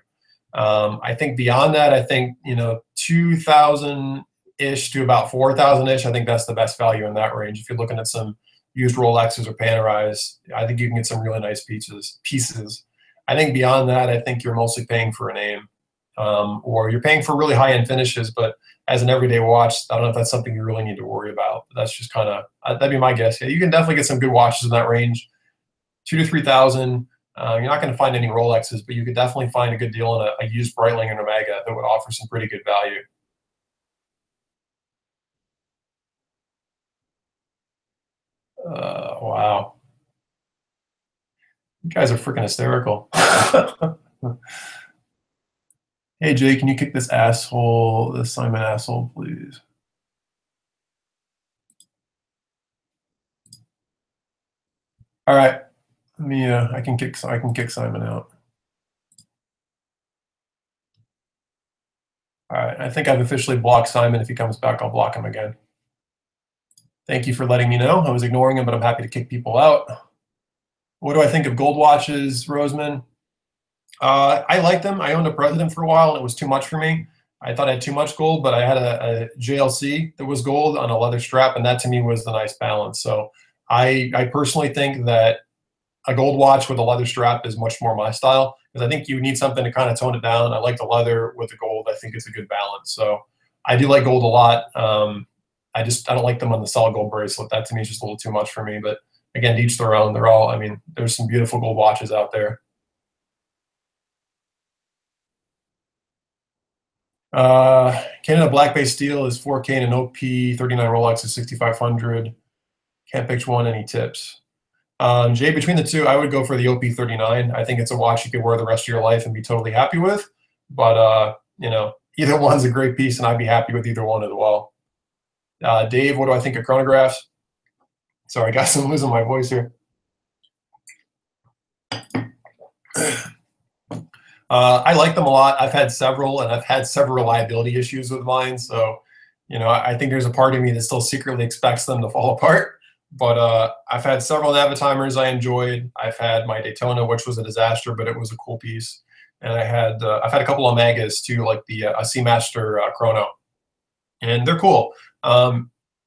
I think beyond that, I think 2,000 ish to about 4,000 ish. I think that's the best value in that range. If you're looking at some used Rolexes or Panerais, I think you can get some really nice pieces. I think beyond that, I think you're mostly paying for a name, or you're paying for really high end finishes, but as an everyday watch, I don't know if that's something you really need to worry about. But that's just kind of that'd be my guess. Yeah, you can definitely get some good watches in that range, 2,000 to 3,000. You're not going to find any Rolexes, but you could definitely find a good deal in a used Breitling and Omega that would offer some pretty good value. Wow, you guys are freaking hysterical. Hey Jay, can you kick this Simon asshole, please? All right. Let me I can kick Simon out. All right. I think I've officially blocked Simon. If he comes back, I'll block him again. Thank you for letting me know. I was ignoring him, but I'm happy to kick people out. What do I think of gold watches, Roseman? I liked them. I owned a President for a while, and it was too much for me. I thought I had too much gold, but I had a JLC that was gold on a leather strap, and that to me was the nice balance. So I personally think that a gold watch with a leather strap is much more my style, because I think you need something to kind of tone it down. I like the leather with the gold. I think it's a good balance. So I do like gold a lot. I don't like them on the solid gold bracelet. That to me is just a little too much for me. But again, to each their own. There's some beautiful gold watches out there. Canada Black Bay Steel is 4K and an OP39 Rolex is 6,500. Can't pick one. Any tips? Jay, between the two, I would go for the OP39. I think it's a watch you could wear the rest of your life and be totally happy with. But either one's a great piece, and I'd be happy with either one as well. Dave, what do I think of chronographs? Sorry, guys, I'm losing my voice here. I like them a lot. I've had several, and I've had several reliability issues with mine. So, I think there's a part of me that still secretly expects them to fall apart. But I've had several Navitimers I enjoyed. I've had my Daytona, which was a disaster, but it was a cool piece. And I've had a couple of Omegas too, like the Seamaster Chrono, and they're cool. I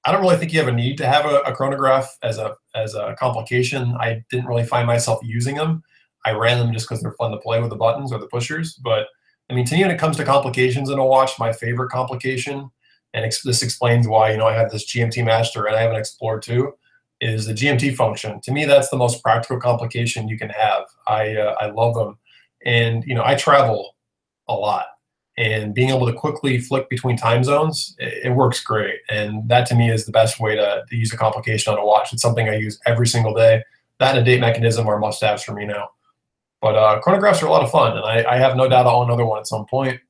don't really think you have a need to have a chronograph as a complication. I didn't really find myself using them. I ran them just because they're fun to play with the buttons or the pushers. But to me, when it comes to complications in a watch, my favorite complication, and this explains why I have this GMT Master and I have an Explorer too, is the GMT function. To me, that's the most practical complication you can have. I love them, and I travel a lot, and being able to quickly flick between time zones, it works great. And that to me is the best way to use a complication on a watch. It's something I use every single day. that and a date mechanism are must-haves for me now. But chronographs are a lot of fun, and I have no doubt I'll own another one at some point.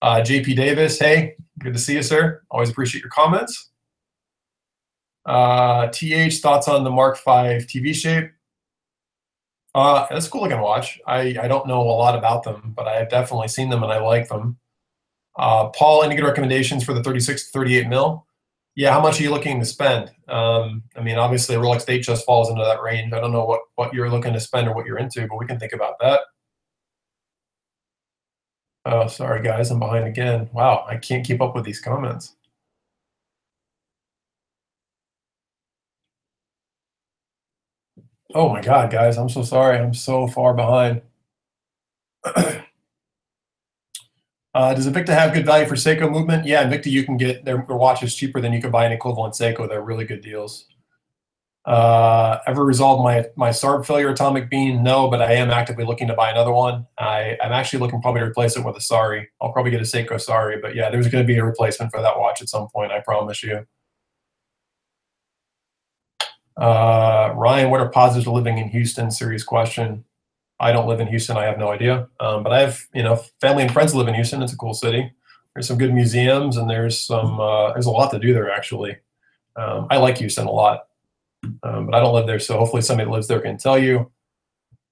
JP Davis, hey, good to see you, sir. Always appreciate your comments. TH, thoughts on the Mark V TV shape? That's a cool looking watch. I don't know a lot about them, but I have definitely seen them and I like them. Paul, any good recommendations for the 36 to 38 mil? Yeah, how much are you looking to spend? I mean, obviously, a Rolex date just falls into that range. I don't know what you're looking to spend or what you're into, but we can think about that. Oh, sorry, guys, I'm behind again. Wow, I can't keep up with these comments. Oh my God, guys, I'm so sorry. I'm so far behind. Does Invicta have good value for Seiko movement? Yeah, Invicta, you can get their watches cheaper than you could buy an equivalent Seiko. They're really good deals. Ever resolved my SARB failure atomic bean? No, but I am actively looking to buy another one. I'm actually looking probably to replace it with a Sari. I'll probably get a Seiko Sari, but yeah, there's going to be a replacement for that watch at some point, I promise you. Ryan, what are positives of living in Houston? Serious question. I don't live in Houston. I have no idea. But I have, family and friends live in Houston. It's a cool city. There's some good museums, and there's a lot to do there, actually. I like Houston a lot, but I don't live there, so hopefully somebody that lives there can tell you.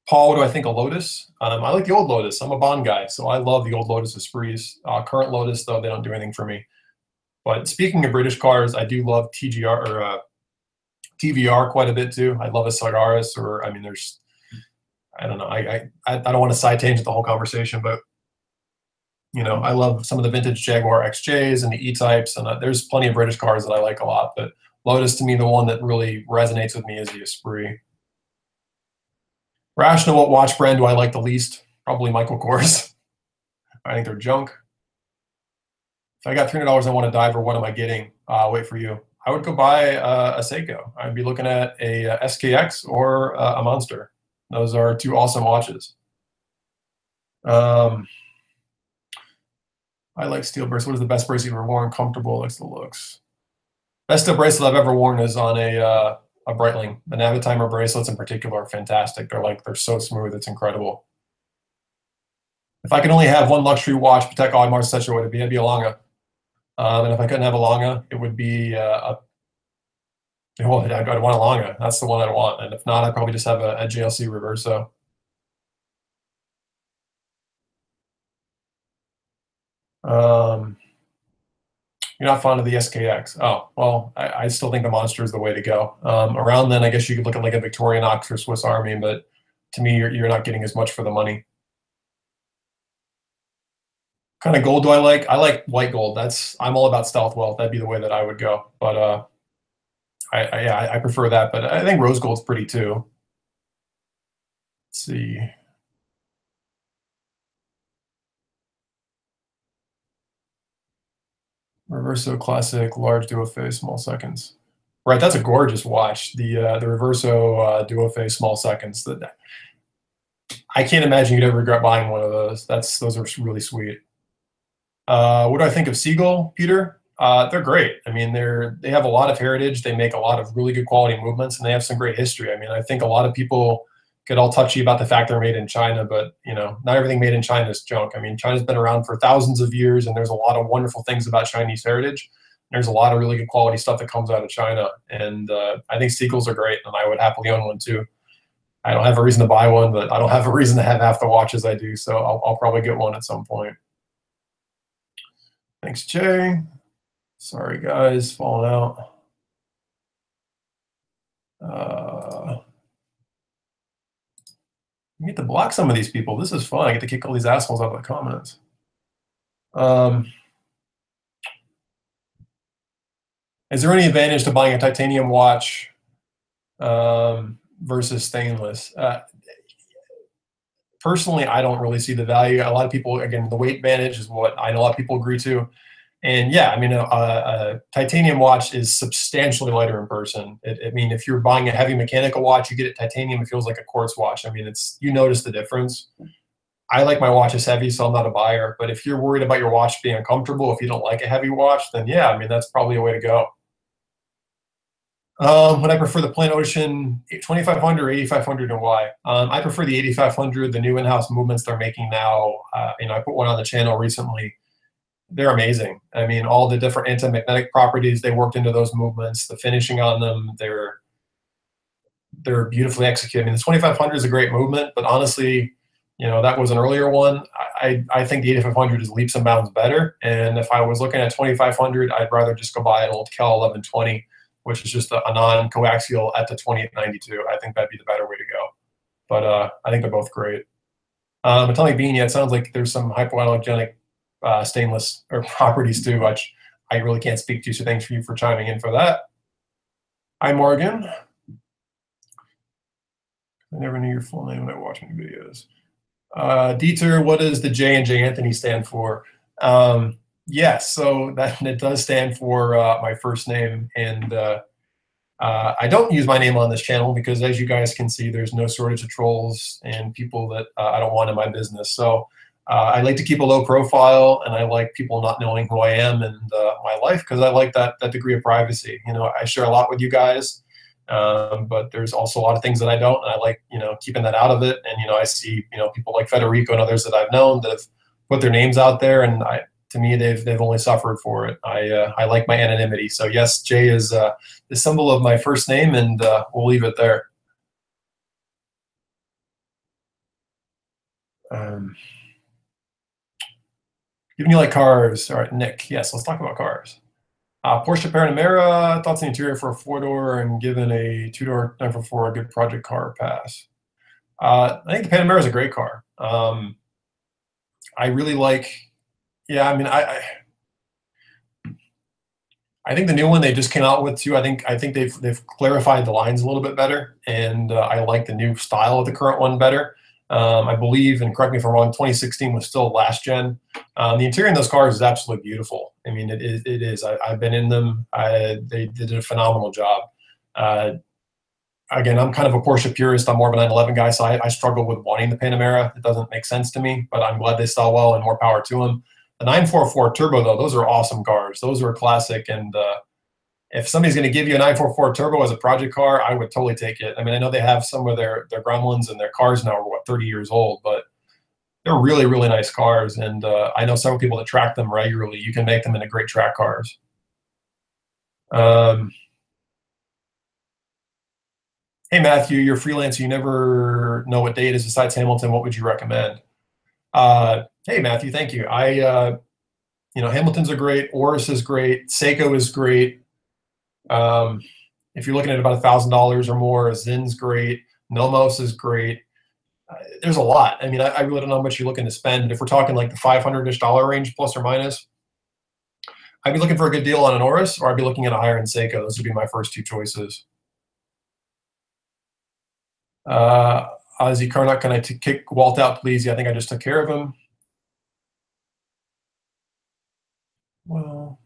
Paul, what do I think of Lotus? I like the old Lotus. I'm a Bond guy, so I love the old Lotus Esprits. Current Lotus, though, they don't do anything for me. But speaking of British cars, I do love TGR or TVR quite a bit, too. I love a Sagaris, or, I mean, there's... I don't know. I don't want to side tangent the whole conversation, but I love some of the vintage Jaguar XJs and the E-types, and there's plenty of British cars that I like a lot. But Lotus, to me, the one that really resonates with me is the Esprit. Rational, what watch brand do I like the least? Probably Michael Kors. I think they're junk. If I got $300 I want a diver, what am I getting? Wait for you. I would go buy a Seiko. I'd be looking at a SKX or a Monster. Those are two awesome watches. I like steel bracelets. What is the best bracelet you've ever worn? Comfortable, likes the looks. Best steel bracelet I've ever worn is on a Breitling. The Navitimer bracelets in particular are fantastic. They're so smooth. It's incredible. If I could only have one luxury watch, Patek Audemars, etc., what would it be? It'd be a Lange. And if I couldn't have a Lange, it would be I'd want a Lange. That's the one I'd want. And if not, I'd probably just have a JLC Reverso. You're not fond of the SKX. Oh, well, I still think the Monster is the way to go. Around then, I guess you could look at like a Victorinox or Swiss Army, but to me, you're not getting as much for the money. What kind of gold do I like? I like white gold. I'm all about stealth wealth. That'd be the way that I would go. But I prefer that, but I think rose gold's pretty too. Let's see. Reverso Classic, large duo phase, small seconds. Right, that's a gorgeous watch. The Reverso duo phase, small seconds. I can't imagine you'd ever regret buying one of those. Those are really sweet. What do I think of Seagull, Peter? They're great. I mean, they have a lot of heritage. They make a lot of really good quality movements, and they have some great history. I mean, I think a lot of people get all touchy about the fact they're made in China, but not everything made in China is junk. I mean, China's been around for thousands of years, and there's a lot of wonderful things about Chinese heritage. There's a lot of really good quality stuff that comes out of China, and I think Seagulls are great, and I would happily own one too. I don't have a reason to buy one, but I don't have a reason to have half the watches I do, so I'll probably get one at some point. Thanks, Jay. Sorry, guys, falling out. I get to block some of these people. This is fun. I get to kick all these assholes out of the comments. Is there any advantage to buying a titanium watch versus stainless? Personally, I don't really see the value. A lot of people, again, the weight advantage is what I know a lot of people agree to. And yeah, I mean, a titanium watch is substantially lighter in person. I mean, if you're buying a heavy mechanical watch, you get it titanium, it feels like a quartz watch. I mean, you notice the difference. I like my watches heavy, so I'm not a buyer. But if you're worried about your watch being uncomfortable, if you don't like a heavy watch, then yeah, I mean, that's probably a way to go. Would I prefer the plain ocean 2500 or 8500 and why? I prefer the 8500, the new in-house movements they're making now. I put one on the channel recently. They're amazing. I mean, all the different anti-magnetic properties they worked into those movements, the finishing on them, they're beautifully executed. I mean, the 2500 is a great movement, but honestly, that was an earlier one. I think the 8500 is leaps and bounds better. And if I was looking at 2500, I'd rather just go buy an old Cal 1120, which is just a non-coaxial at the 2892. I think that'd be the better way to go. But I think they're both great. Atomic Bean, yeah, it sounds like there's some hypoallergenic stainless or properties too, which I really can't speak to. So thanks for you for chiming in for that. Hi, Morgan. I never knew your full name when I watched any videos. Dieter, what does the J and J Anthony stand for? Yes, so that it does stand for my first name, and I don't use my name on this channel because, as you guys can see, there's no shortage of trolls and people that I don't want in my business. So I like to keep a low profile, and I like people not knowing who I am and my life because I like that degree of privacy. I share a lot with you guys. But there's also a lot of things that I don't, and I like, keeping that out of it. And, I see, people like Federico and others that I've known that have put their names out there, and to me, they've only suffered for it. I like my anonymity. So yes, J is the symbol of my first name, and we'll leave it there. Given you like cars. All right, Nick. Yes, let's talk about cars. Porsche Panamera, thoughts on the interior for a 4-door and given a 2-door 944 a good project car pass. I think the Panamera is a great car. I really like, yeah, I mean, I think the new one they just came out with too, I think they've clarified the lines a little bit better, and I like the new style of the current one better. I believe, and correct me if I'm wrong, 2016 was still last gen. The interior in those cars is absolutely beautiful. I mean, it is. I've been in them. They did a phenomenal job. Again, I'm kind of a Porsche purist. I'm more of a 911 guy, so I struggle with wanting the Panamera. It doesn't make sense to me, but I'm glad they sell well, and more power to them. The 944 Turbo, though, those are awesome cars. Those are a classic, and if somebody's going to give you a 944 Turbo as a project car, I would totally take it. I mean, I know they have some of their gremlins, and their cars now are, 30 years old, but they're really, really nice cars, and I know several people that track them regularly. You can make them into great track cars. Hey, Matthew, you're a freelancer. You never know what day it is besides Hamilton. What would you recommend? Hey, Matthew, thank you. Hamiltons are great. Oris is great. Seiko is great. If you're looking at about $1,000 or more, Zin's great. Nomos is great. There's a lot. I mean, I really don't know how much you're looking to spend. If we're talking like the $500-ish range, plus or minus, I'd be looking for a good deal on an Oris, or I'd be looking at a higher-end Seiko. Those would be my first two choices. Ozzy Karnak, can I kick Walt out, please? Yeah, I think I just took care of him. Well,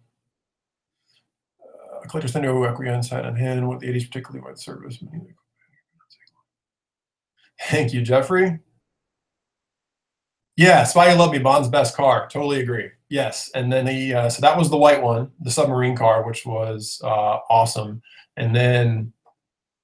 collector Thunder Equian side on hand. What the 80s, particularly with service. Thank you, Jeffrey. Yeah, Spy You Love Me, Bond's best car. Totally agree. Yes, and then so that was the white one, the submarine car, which was awesome. And then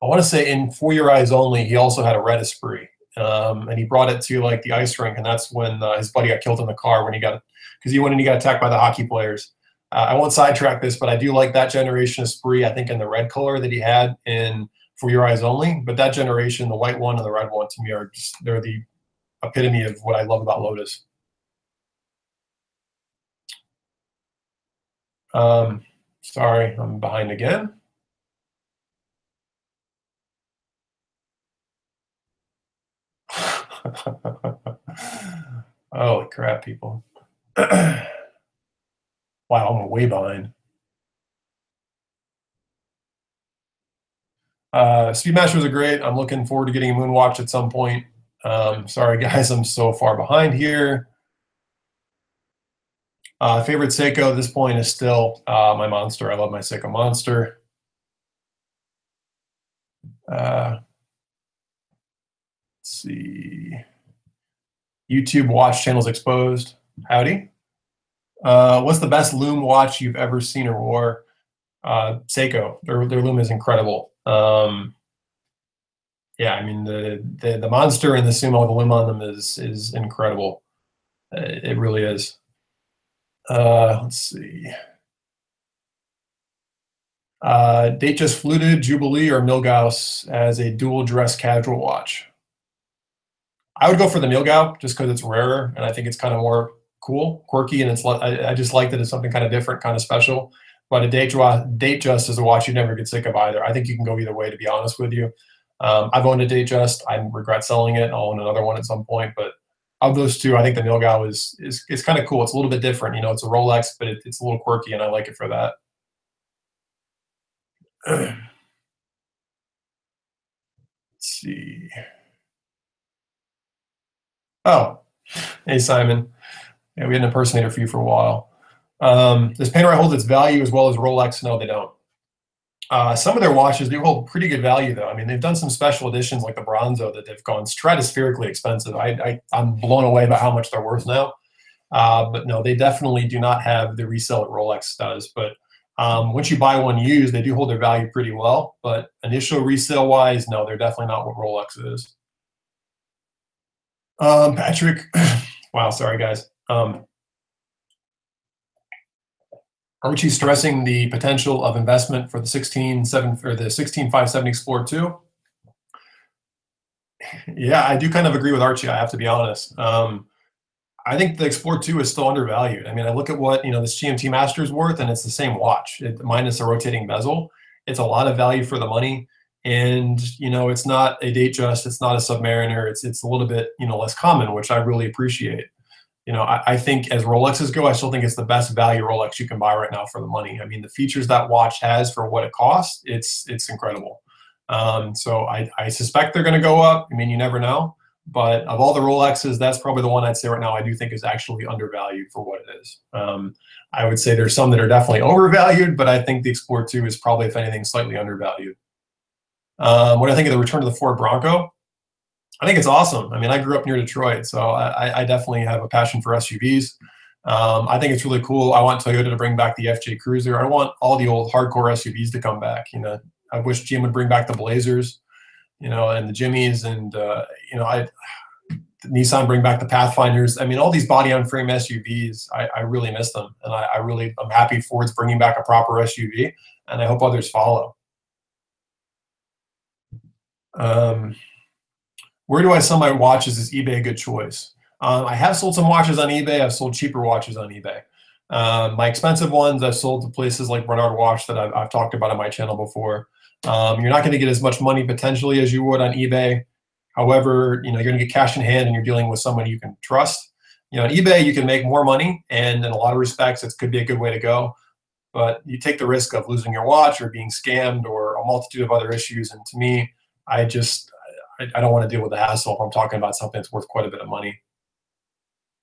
I want to say in For Your Eyes Only, he also had a red Esprit, and he brought it to like the ice rink, and that's when his buddy got killed in the car because he went and he got attacked by the hockey players. I won't sidetrack this, but I do like that generation Esprit. I think in the red color that he had in For Your Eyes Only, but that generation, the white one and the red one, to me they're the epitome of what I love about Lotus. Sorry, I'm behind again. Holy crap, people. Wow, I'm way behind. Speedmasters are great. I'm looking forward to getting a Moonwatch at some point. Sorry, guys, I'm so far behind here. Favorite Seiko at this point is still my Monster. I love my Seiko Monster. Let's see. YouTube watch channels exposed. Howdy. What's the best Loom watch you've ever seen or wore? Seiko, their lume is incredible. Yeah, I mean the monster and the sumo with the lume on them is incredible. It really is. Let's see. Datejust Fluted, Jubilee, or Milgauss as a dual dress casual watch. I would go for the Milgauss just because it's rarer and I think it's kind of more cool, quirky, and I just like that it's something kind of different, kind of special. But a Datejust is a watch you never get sick of either. I think you can go either way, to be honest with you. I've owned a Datejust. I regret selling it. I'll own another one at some point. But of those two, I think the Milgauss is kind of cool. It's a little bit different. You know, it's a Rolex, but it's a little quirky, and I like it for that. Let's see. Oh, hey, Simon. Yeah, we had an impersonator for you for a while. Does Panerai hold its value as well as Rolex? No, they don't. Some of their watches do hold pretty good value, though. I mean, they've done some special editions like the Bronzo that they've gone stratospherically expensive. I'm blown away by how much they're worth now. But no, they definitely do not have the resale that Rolex does. But once you buy one used, they do hold their value pretty well. But initial resale wise, no, they're definitely not what Rolex is. Patrick, wow, sorry guys. Aren't you stressing the potential of investment for the 16570 Explorer 2? Yeah, I do kind of agree with Archie. I have to be honest. I think the Explorer 2 is still undervalued. I mean, I look at what this GMT Master is worth, and it's the same watch, minus a rotating bezel. It's a lot of value for the money, and it's not a Datejust, it's not a Submariner. It's a little bit less common, which I really appreciate. I think as Rolexes go, I still think it's the best value Rolex you can buy right now for the money. I mean, the features that watch has for what it costs, it's incredible. So I suspect they're going to go up. I mean, you never know. But of all the Rolexes, that's probably the one I'd say right now I do think is actually undervalued for what it is. I would say there's some that are definitely overvalued, but I think the Explorer 2 is probably, if anything, slightly undervalued. What do I think of the return of the Ford Bronco? I think it's awesome. I mean, I grew up near Detroit, so I definitely have a passion for SUVs. I think it's really cool. I want Toyota to bring back the FJ Cruiser. I want all the old hardcore SUVs to come back. I wish GM would bring back the Blazers, and the Jimmys, and Nissan bring back the Pathfinders. I mean, all these body-on-frame SUVs, I really miss them, and I'm happy Ford's bringing back a proper SUV, and I hope others follow. Where do I sell my watches? Is eBay a good choice? I have sold some watches on eBay. I've sold cheaper watches on eBay. My expensive ones I've sold to places like Bernard Watch that I've talked about on my channel before. You're not going to get as much money potentially as you would on eBay. However, you're going to get cash in hand and you're dealing with someone you can trust. On eBay, you can make more money, and in a lot of respects, it could be a good way to go. But you take the risk of losing your watch or being scammed or a multitude of other issues. And to me, I don't want to deal with the hassle if I'm talking about something that's worth quite a bit of money.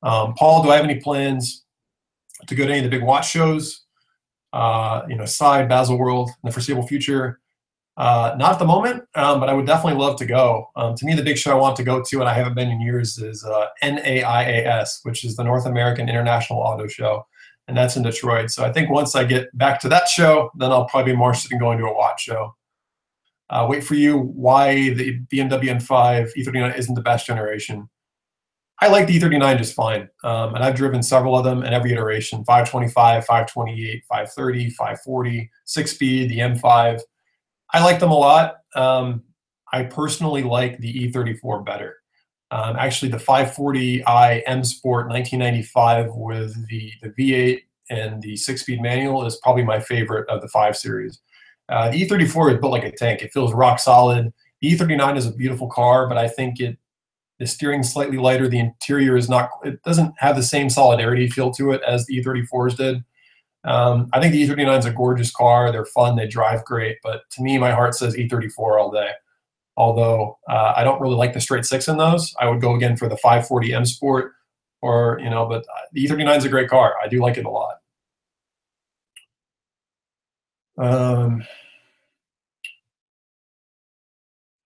Paul, do I have any plans to go to any of the big watch shows? Side, Baselworld, in the foreseeable future? Not at the moment, but I would definitely love to go. To me, the big show I want to go to, and I haven't been in years, is NAIAS, which is the North American International Auto Show, and that's in Detroit. So I think once I get back to that show, then I'll probably be more interested in going to a watch show. Wait for you, why the BMW M5 E39 isn't the best generation. I like the E39 just fine, and I've driven several of them in every iteration: 525, 528, 530, 540, 6-speed, the M5. I like them a lot. I personally like the E34 better. Actually, the 540i M Sport 1995 with the V8 and the 6-speed manual is probably my favorite of the 5 Series. The E34 is built like a tank. It feels rock solid. The E39 is a beautiful car, but I think the steering's slightly lighter. The interior it doesn't have the same solidarity feel to it as the E34s did. I think the E39 is a gorgeous car. They're fun. They drive great. But to me, my heart says E34 all day. Although I don't really like the straight 6 in those. I would go again for the 540 M Sport, but the E39 is a great car. I do like it a lot.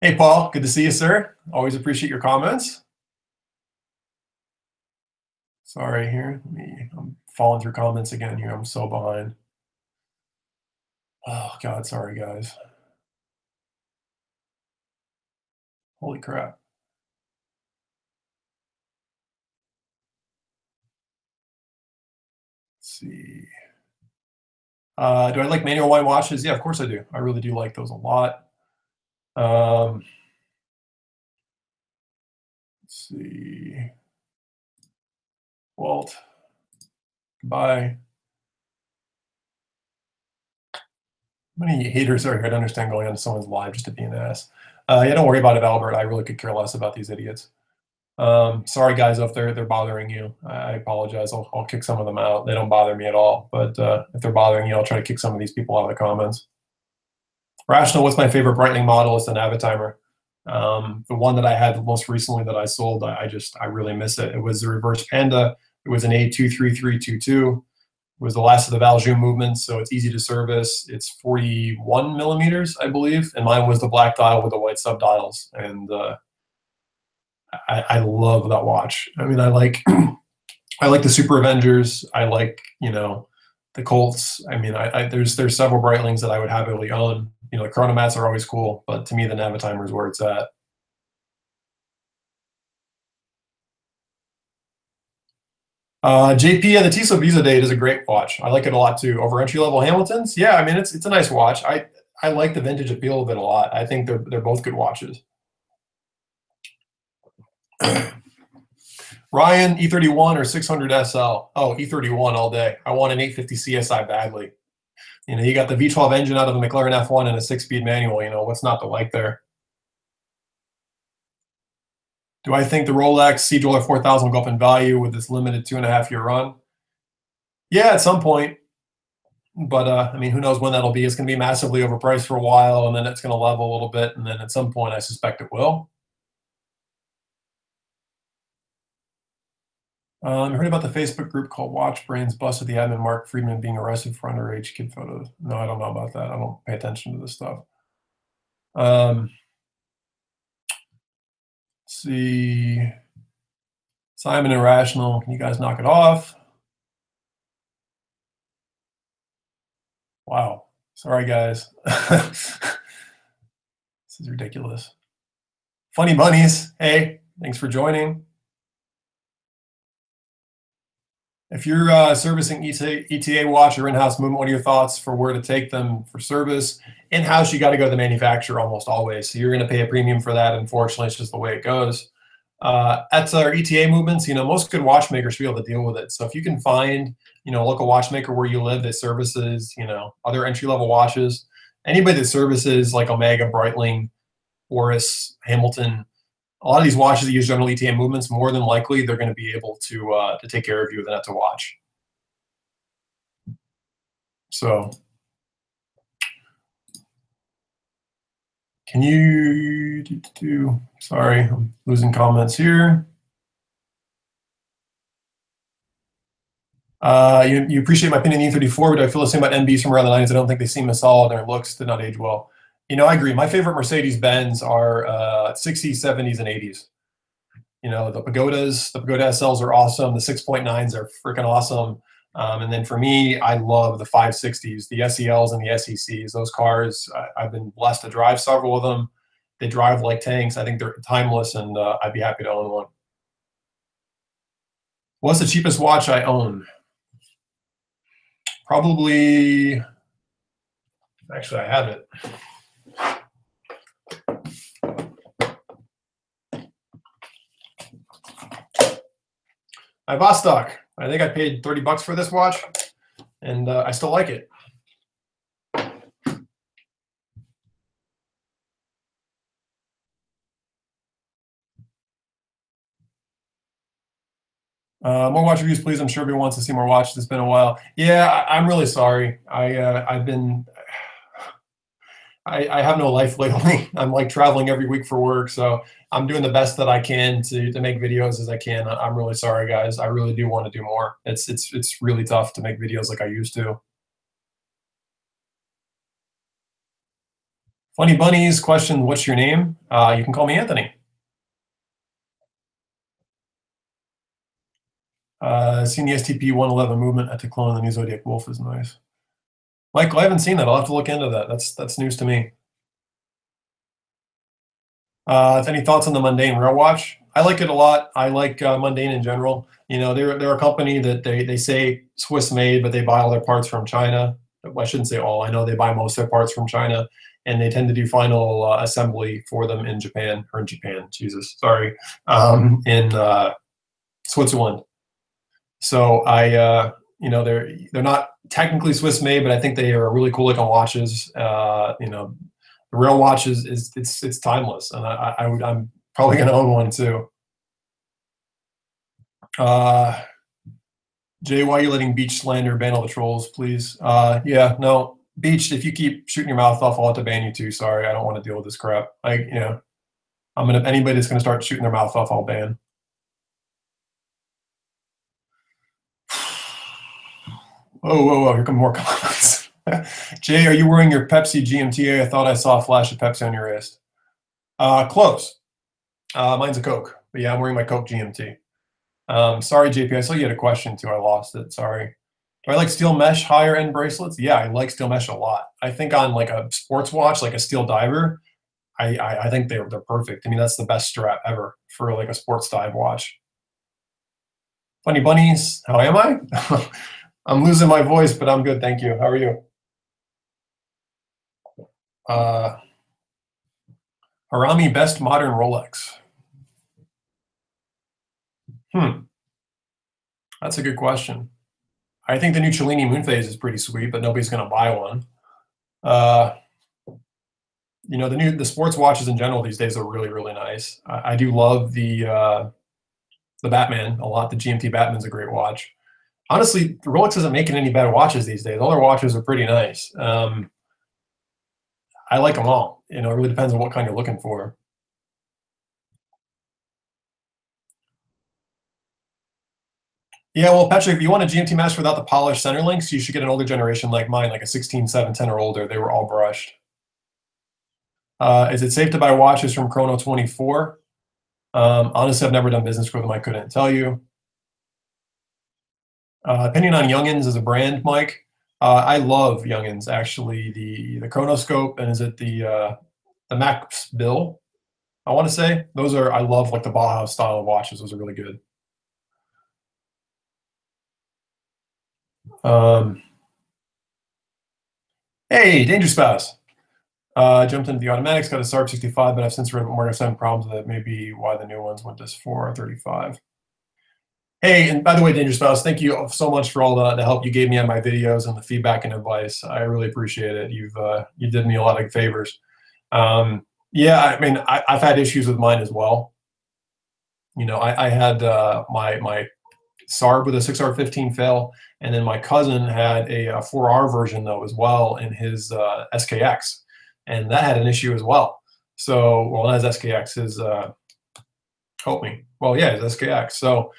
Hey, Paul, good to see you, sir. Always appreciate your comments. Sorry here, I'm falling through comments again here. I'm so behind. Oh God, sorry guys. Holy crap. Let's see. Do I like manual wind watches? Yeah, of course I do. I really do like those a lot. Let's see. Walt. Goodbye. How many haters are here? I don't understand going on someone's live just to be an ass. Yeah, don't worry about it, Albert. I really could care less about these idiots. Sorry, guys, if they're bothering you. I apologize. I'll kick some of them out. They don't bother me at all. But if they're bothering you, I'll try to kick some of these people out of the comments. Rational, what's my favorite Breitling model? It's the Navitimer. The one that I had most recently that I sold, I really miss it. It was the reverse Panda. It was an A23322. It was the last of the Vacheron movement, so it's easy to service. It's 41 millimeters, I believe, and mine was the black dial with the white sub dials. And I love that watch. I mean, I like I like the Super Avengers. I like the Colts. I mean, there's several Breitlings that I would happily own. The Chronomats are always cool, but to me, the Navitimer is where it's at. JP, and the Tissot Visa Date is a great watch. I like it a lot too. Over entry level Hamiltons, yeah, I mean it's a nice watch. I like the vintage appeal of it a lot. I think they're both good watches. Ryan, E31 or 600 SL? Oh, E31 all day. I want an 850 CSI badly. You got the V12 engine out of the McLaren F1 and a 6-speed manual. What's not to like there? Do I think the Rolex C-Jeweler 4000 will go up in value with this limited 2.5-year run? Yeah, at some point. But I mean, who knows when that'll be? It's going to be massively overpriced for a while, and then it's going to level a little bit, and then at some point, I suspect it will. I heard about the Facebook group called Watch Brains busted the admin Mark Friedman being arrested for underage kid photos. No, I don't know about that. I don't pay attention to this stuff. Let's see. Simon and Rational, can you guys knock it off? Wow. Sorry, guys. This is ridiculous. Funny Bunnies, hey, thanks for joining. If you're servicing ETA watch or in-house movement, what are your thoughts for where to take them for service? In-house, you got to go to the manufacturer almost always. So you're going to pay a premium for that. Unfortunately, it's just the way it goes. At our ETA movements, most good watchmakers should be able to deal with it. So if you can find, a local watchmaker where you live that services, other entry-level watches, anybody that services like Omega, Breitling, Oris, Hamilton, a lot of these watches that use general ETA movements, more than likely they're going to be able to take care of you with an to watch. So, can you do? Sorry, I'm losing comments here. You appreciate my opinion on E34, but I feel the same about NBs from around the 90s. I don't think they seem as solid. Their looks did not age well. I agree. My favorite Mercedes-Benz are 60s, 70s, and 80s. The Pagodas, the Pagoda SLs are awesome. The 6.9s are freaking awesome. And then for me, I love the 560s, the SELs and the SECs. Those cars, I've been blessed to drive several of them. They drive like tanks. I think they're timeless, and I'd be happy to own one. What's the cheapest watch I own? Probably, actually, I have it. My Vostok. I think I paid 30 bucks for this watch, and I still like it. More watch reviews, please. I'm sure everyone wants to see more watches. It's been a while. Yeah, I'm really sorry. I have no life lately. I'm like traveling every week for work, so I'm doing the best that I can to make videos as I can. I'm really sorry, guys. I really do want to do more. It's really tough to make videos like I used to. Funny Bunnies question, what's your name? You can call me Anthony. Seeing the STP 111 movement at the clone of the new Zodiac Wolf is nice. Michael, I haven't seen that. I'll have to look into that. That's news to me. Any thoughts on the Mondaine rail watch? I like it a lot. I like Mondaine in general. You know, they're a company that they say Swiss made, but they buy all their parts from China. Well, I shouldn't say all. I know they buy most of their parts from China, and they tend to do final assembly for them in Japan, or in Japan. Jesus, sorry, in Switzerland. So you know, they're not technically Swiss made, but I think they are really cool looking watches. You know, the rail watch it's timeless, and I'm probably gonna own one too. Jay, why are you letting Beach slander ban all the trolls, please? Yeah, no, Beach, if you keep shooting your mouth off, I'll have to ban you too. Sorry, I don't want to deal with this crap. You know, anybody that's gonna start shooting their mouth off, I'll ban. Whoa, whoa, whoa! Here come more comments. Jay, are you wearing your Pepsi GMTA? I thought I saw a flash of Pepsi on your wrist. Close. Mine's a Coke, but yeah, I'm wearing my Coke GMT. Sorry, JP. I saw you had a question too. I lost it. Sorry. Do I like steel mesh higher end bracelets? Yeah, I like steel mesh a lot. I think on like a sports watch, like a steel diver, I think they're perfect. I mean, that's the best strap ever for like a sports dive watch. Funny bunnies, how am I? I'm losing my voice, but I'm good. Thank you. How are you? Harami best modern Rolex. That's a good question. I think the new Cellini Moonphase is pretty sweet, but nobody's going to buy one. You know, the sports watches in general these days are really, really nice. I do love the Batman a lot. The GMT Batman's a great watch. Honestly, Rolex isn't making any bad watches these days. All their watches are pretty nice. I like them all. You know, it really depends on what kind you're looking for. Yeah, well, Patrick, if you want a GMT Master without the polished center links, you should get an older generation like mine, like a 16, 7, 10 or older. They were all brushed. Is it safe to buy watches from Chrono 24? Honestly, I've never done business with them. I couldn't tell you. Opinion on Longines as a brand, Mike? I love Longines, actually. The Chronoscope, and is it the Max Bill? I want to say those are. I love like the Bauhaus style of watches. Those are really good. Hey, Danger Spouse. Jumped into the automatics, got a SARB 65, but I've since read more than 7 problems with it. Maybe why the new ones went to 435. Hey, and by the way, Danger Spouse, thank you so much for all the help you gave me on my videos and the feedback and advice. I really appreciate it. You did me a lot of favors. Yeah, I mean, I've had issues with mine as well. You know, I had my SARB with a 6R15 fail, and then my cousin had a 4R version though as well in his SKX, and that had an issue as well. So, well, not his SKX, his help me. Well, yeah, his SKX. So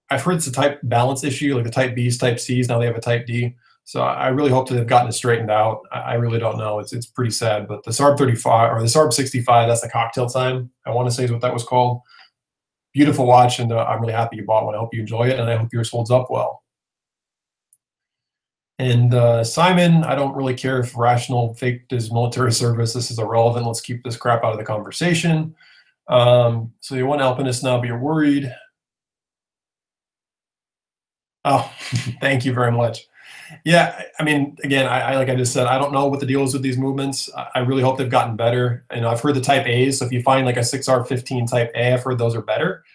I've heard it's a type balance issue, like the type B's, type C's. Now they have a type D. So I really hope that they've gotten it straightened out. I really don't know. It's pretty sad. But the SARB 35 or the SARB 65, that's the cocktail time, I want to say is what that was called. Beautiful watch, and I'm really happy you bought one. I hope you enjoy it, and I hope yours holds up well. And Simon, I don't really care if Rational faked his military service. This is irrelevant. Let's keep this crap out of the conversation. So you want Alpinist now, but you're worried. Oh, thank you very much. Yeah, I mean, again, I like I just said, I don't know what the deal is with these movements. I really hope they've gotten better. And I've heard the Type A's. So if you find like a 6R15 Type A, I've heard those are better.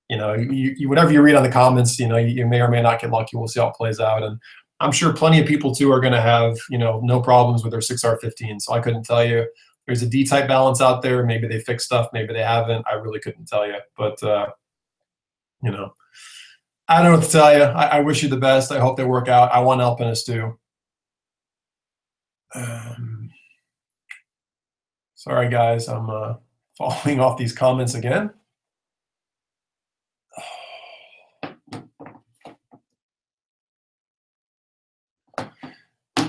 You know, whatever you read on the comments, you know, you may or may not get lucky. We'll see how it plays out. And I'm sure plenty of people too are going to have, you know, no problems with their 6R15. So I couldn't tell you. There's a D-type balance out there. Maybe they fixed stuff. Maybe they haven't. I really couldn't tell you. But, you know, I don't know what to tell you. I wish you the best. I hope they work out. I want Alpinist too. Sorry, guys. I'm following off these comments again.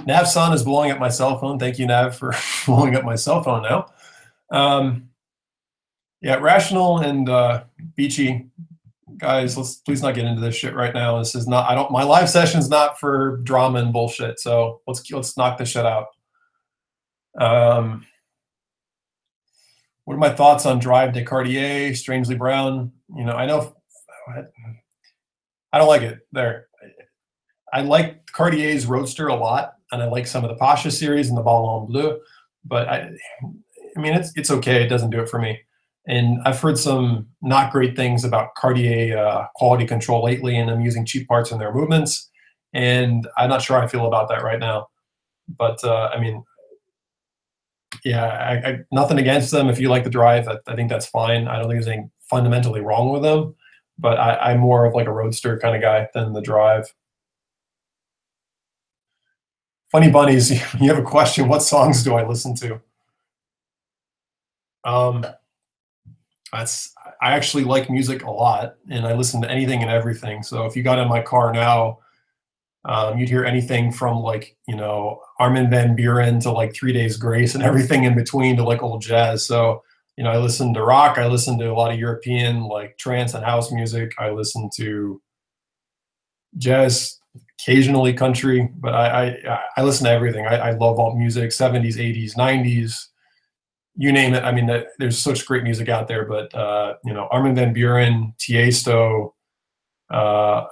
Nav-san is blowing up my cell phone. Thank you, Nav, for blowing up my cell phone now. Yeah, Rational and Beachy, guys, let's please not get into this shit right now. This is not. I don't. My live session's not for drama and bullshit. So let's knock this shit out. What are my thoughts on Drive de Cartier, Strangely Brown? You know, I know I don't like it. There, I like Cartier's Roadster a lot, and I like some of the Pasha series and the Ballon Bleu, but I mean, it's okay. It doesn't do it for me. And I've heard some not great things about Cartier quality control lately, and I'm using cheap parts in their movements. And I'm not sure how I feel about that right now. But I mean, yeah, nothing against them. If you like the Drive, I think that's fine. I don't think there's anything fundamentally wrong with them. But I'm more of like a Roadster kind of guy than the Drive. Funny Bunnies, you have a question. What songs do I listen to? I actually like music a lot, and I listen to anything and everything. So if you got in my car now, you'd hear anything from like, you know, Armin van Buuren to like 3 Days Grace and everything in between to like old jazz. So, you know, I listen to rock. I listen to a lot of European like trance and house music. I listen to jazz, occasionally country, but I listen to everything. I love all music, 70s, 80s, 90s, you name it. I mean, there's such great music out there, but you know, Armin van Buuren, Tiesto, I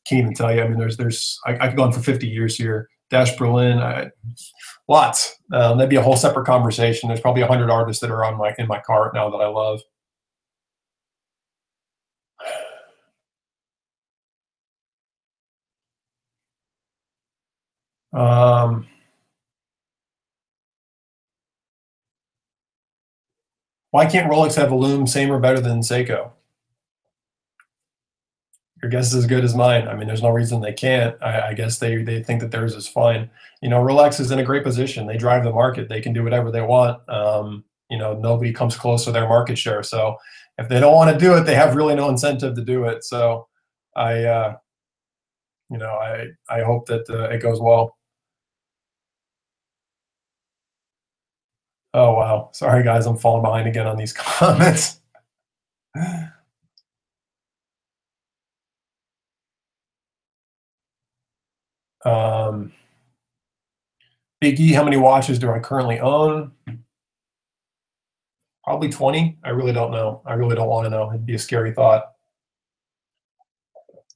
can't even tell you. I mean, I could go on for 50 years here. Dash Berlin, lots. That'd be a whole separate conversation. There's probably 100 artists that are in my car now that I love. Why can't Rolex have a loom same or better than Seiko? Your guess is as good as mine. I mean, there's no reason they can't. I guess they think that theirs is fine. You know, Rolex is in a great position. They drive the market. They can do whatever they want. You know, nobody comes close to their market share. So if they don't want to do it, they have really no incentive to do it. So you know, I hope that it goes well. Oh wow, sorry guys, I'm falling behind again on these comments. Big E, how many watches do I currently own? Probably 20. I really don't know. I really don't want to know. It'd be a scary thought.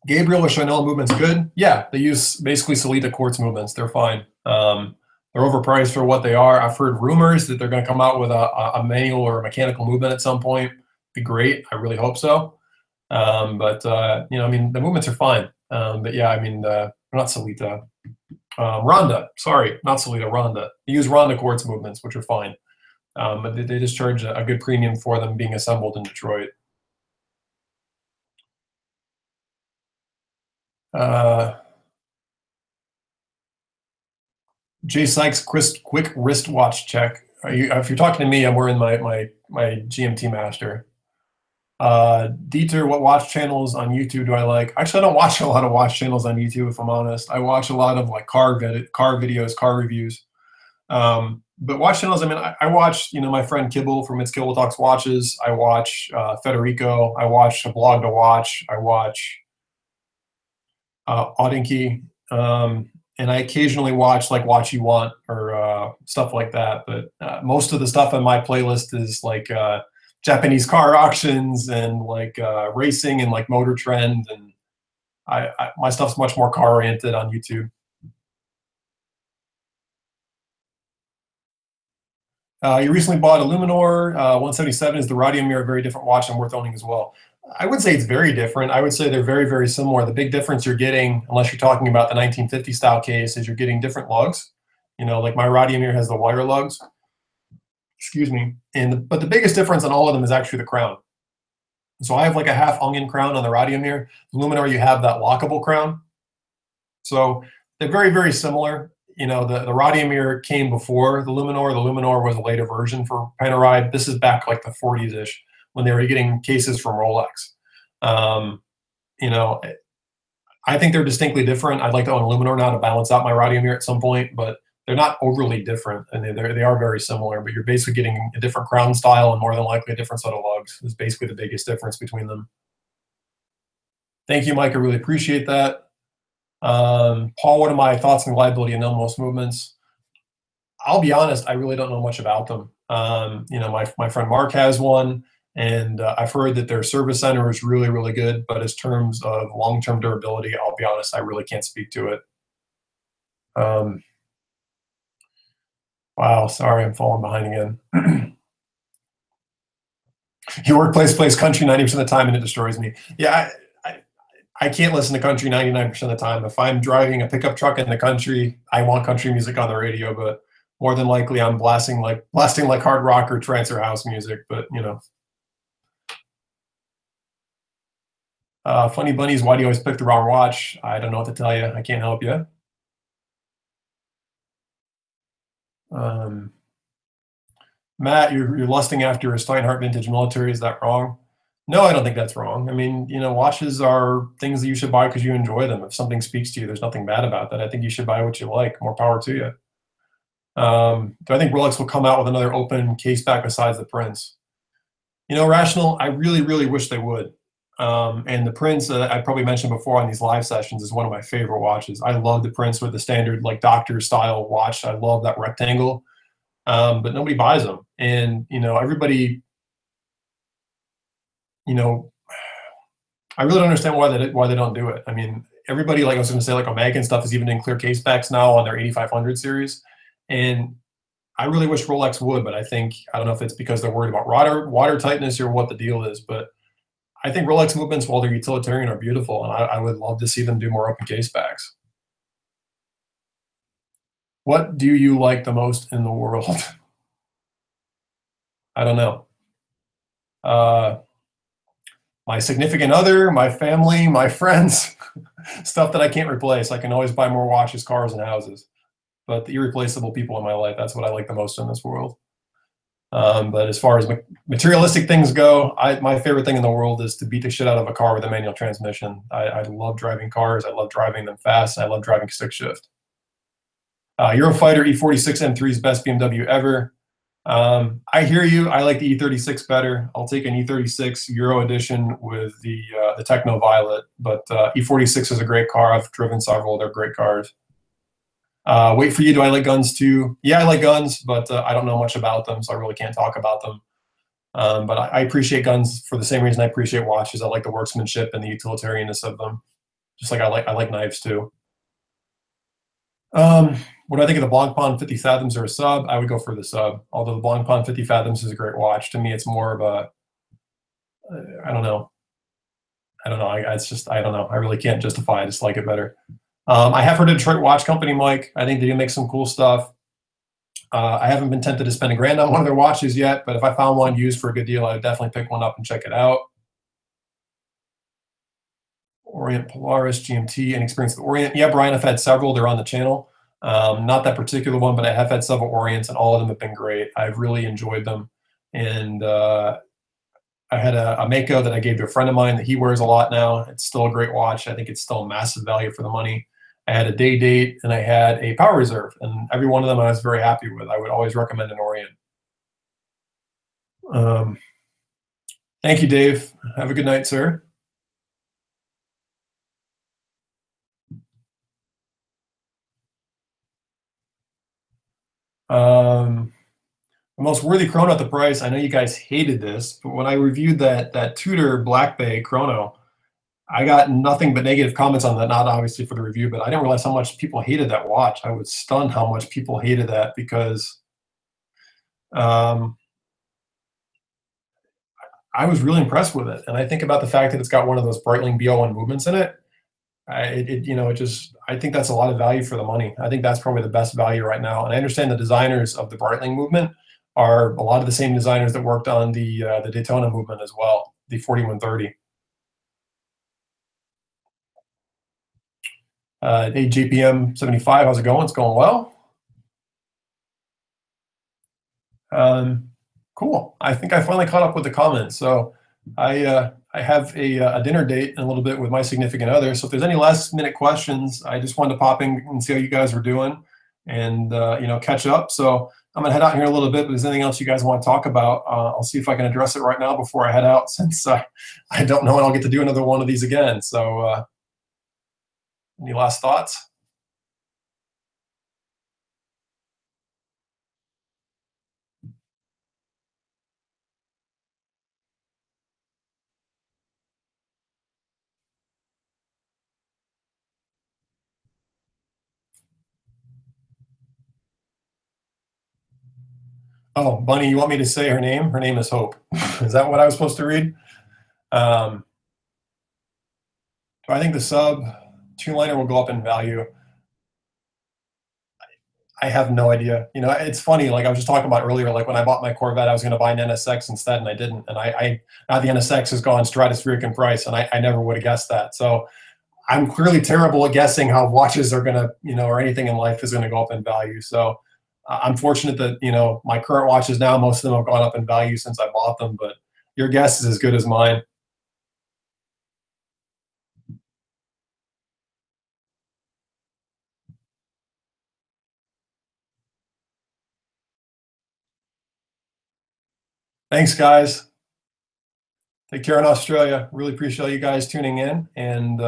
Gabriel or Chanel movements good? Yeah, they use basically Solita quartz movements. They're fine. They're overpriced for what they are. I've heard rumors that they're going to come out with a manual or a mechanical movement at some point. Be great. I really hope so. But you know, I mean, the movements are fine. But yeah, I mean, not Solita. Ronda. Sorry, not Solita. Ronda. They use Ronda quartz movements, which are fine. But they just charge a good premium for them being assembled in Detroit. Jay Sykes, quick wristwatch check. If you're talking to me, I'm wearing my GMT Master. Dieter, what watch channels on YouTube do I like? Actually, I don't watch a lot of watch channels on YouTube, if I'm honest. I watch a lot of like car videos, car reviews. But watch channels, I mean, I watch, you know, my friend Kibble from It's Kibble Talks Watches. I watch Federico. I watch A Blog to Watch. I watch Audinky. And I occasionally watch like Watch You Want or stuff like that. But most of the stuff on my playlist is like Japanese car auctions and like racing and like Motor Trend. And my stuff's much more car oriented on YouTube. You recently bought a Luminor 177. Is the Radiomir a very different watch and worth owning as well? I would say it's very different. I would say they're very, very similar. The big difference you're getting, unless you're talking about the 1950 style case, is you're getting different lugs. You know, like my Radiomir has the wire lugs. Excuse me. But the biggest difference on all of them is actually the crown. So I have like a half onion crown on the Radiomir. The Luminor, you have that lockable crown. So they're very, very similar. You know, the Radiomir came before the Luminor. The Luminor was a later version for Panerai. This is back like the 40s-ish when they were getting cases from Rolex. You know, I think they're distinctly different. I'd like to own a Luminor now to balance out my Radiomir at some point, but they're not overly different, and they are very similar. But you're basically getting a different crown style and more than likely a different set of lugs. Is basically the biggest difference between them. Thank you, Mike. I really appreciate that. Paul, what are my thoughts on reliability and most movements? I'll be honest, I really don't know much about them. You know, my friend Mark has one, and I've heard that their service center is really, really good. But as terms of long-term durability, I'll be honest, I really can't speak to it. Wow, sorry, I'm falling behind again. Your workplace plays country 90% of the time, and it destroys me. Yeah, I can't listen to country 99% of the time. If I'm driving a pickup truck in the country, I want country music on the radio, but more than likely I'm blasting like hard rock or trance or house music. But you know, funny bunnies, why do you always pick the wrong watch? I don't know what to tell you. I can't help you. Matt, you're lusting after a Steinhardt vintage military. Is that wrong? No, I don't think that's wrong. I mean, you know, watches are things that you should buy because you enjoy them. If something speaks to you, there's nothing bad about that. I think you should buy what you like. More power to you. Do I think Rolex will come out with another open case back besides the Prince? You know, Rational, I really, really wish they would. And the Prince, I probably mentioned before on these live sessions, is one of my favorite watches. I love the Prince with the standard like doctor style watch. I love that rectangle, but nobody buys them. And you know, everybody, you know, I really don't understand why they don't do it. I mean, everybody, like I was going to say, like Omega and stuff is even in clear case backs now on their 8500 series, and I really wish Rolex would, but I don't know if it's because they're worried about water tightness or what the deal is, but I think Rolex movements, while they're utilitarian, are beautiful, and I would love to see them do more open case backs. What do you like the most in the world? I don't know. My significant other, my family, my friends, stuff that I can't replace. I can always buy more watches, cars, and houses. But the irreplaceable people in my life, that's what I like the most in this world. But as far as materialistic things go, my favorite thing in the world is to beat the shit out of a car with a manual transmission. I love driving cars. I love driving them fast. I love driving stick shift. Eurofighter E46 M3's best BMW ever. I hear you. I like the E36 better. I'll take an E36 Euro edition with the Techno Violet, but E46 is a great car. I've driven several. They're great cars. Wait for you. Do I like guns too? Yeah, I like guns, but I don't know much about them, so I really can't talk about them. But I appreciate guns for the same reason I appreciate watches. I like the workmanship and the utilitarianness of them. Just like I like knives too. What do I think of the Blancpain 50 Fathoms or a sub? I would go for the sub. Although the Blancpain 50 Fathoms is a great watch. To me, it's more of a, I don't know. It's just, I don't know. I really can't justify it. I just like it better. I have heard of Detroit Watch Company, Mike. I think they do make some cool stuff. I haven't been tempted to spend $1,000 on one of their watches yet, but if I found one used for a good deal, I would definitely pick one up and check it out. Orient Polaris GMT and experience with Orient. Yeah, Brian, I've had several. They're on the channel. Not that particular one, but I have had several Orients, and all of them have been great. I've really enjoyed them. And I had a Mako that I gave to a friend of mine that he wears a lot now. It's still a great watch. I think it's still a massive value for the money. I had a day date, and I had a power reserve, and every one of them I was very happy with. I would always recommend an Orient. Thank you, Dave. Have a good night, sir. The most worthy chrono at the price. I know you guys hated this, but when I reviewed that Tudor Black Bay chrono, I got nothing but negative comments on that. Not obviously for the review, but I didn't realize how much people hated that watch. I was stunned how much people hated that because I was really impressed with it. And I think about the fact that it's got one of those Breitling BO1 movements in it. I think that's a lot of value for the money. I think that's probably the best value right now. And I understand the designers of the Breitling movement are a lot of the same designers that worked on the Daytona movement as well, the 4130. Hey, JPM 75, how's it going? It's going well. Cool. I think I finally caught up with the comments. So I have a dinner date in a little bit with my significant other. So if there's any last minute questions, I just wanted to pop in and see how you guys were doing. and catch up. So I'm gonna head out here in a little bit. But if there's anything else you guys want to talk about, I'll see if I can address it right now before I head out, since I don't know when I'll get to do another one of these again. So any last thoughts? Oh, Bunny, you want me to say her name? Her name is Hope. Is that what I was supposed to read? Um, so I think the sub two-liner will go up in value. I have no idea. It's funny. Like I was just talking about earlier, like when I bought my Corvette, I was going to buy an NSX instead, and I didn't. And now the NSX has gone stratospheric in price, and I never would have guessed that. So I'm clearly terrible at guessing how watches are going to, or anything in life is going to go up in value. So I'm fortunate that, my current watches now, most of them have gone up in value since I bought them, but your guess is as good as mine. Thanks, guys. Take care in Australia. Really appreciate you guys tuning in, and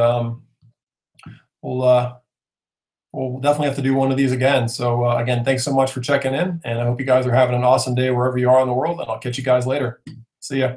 we'll we'll definitely have to do one of these again. So again, thanks so much for checking in, and I hope you guys are having an awesome day wherever you are in the world, and I'll catch you guys later. See ya.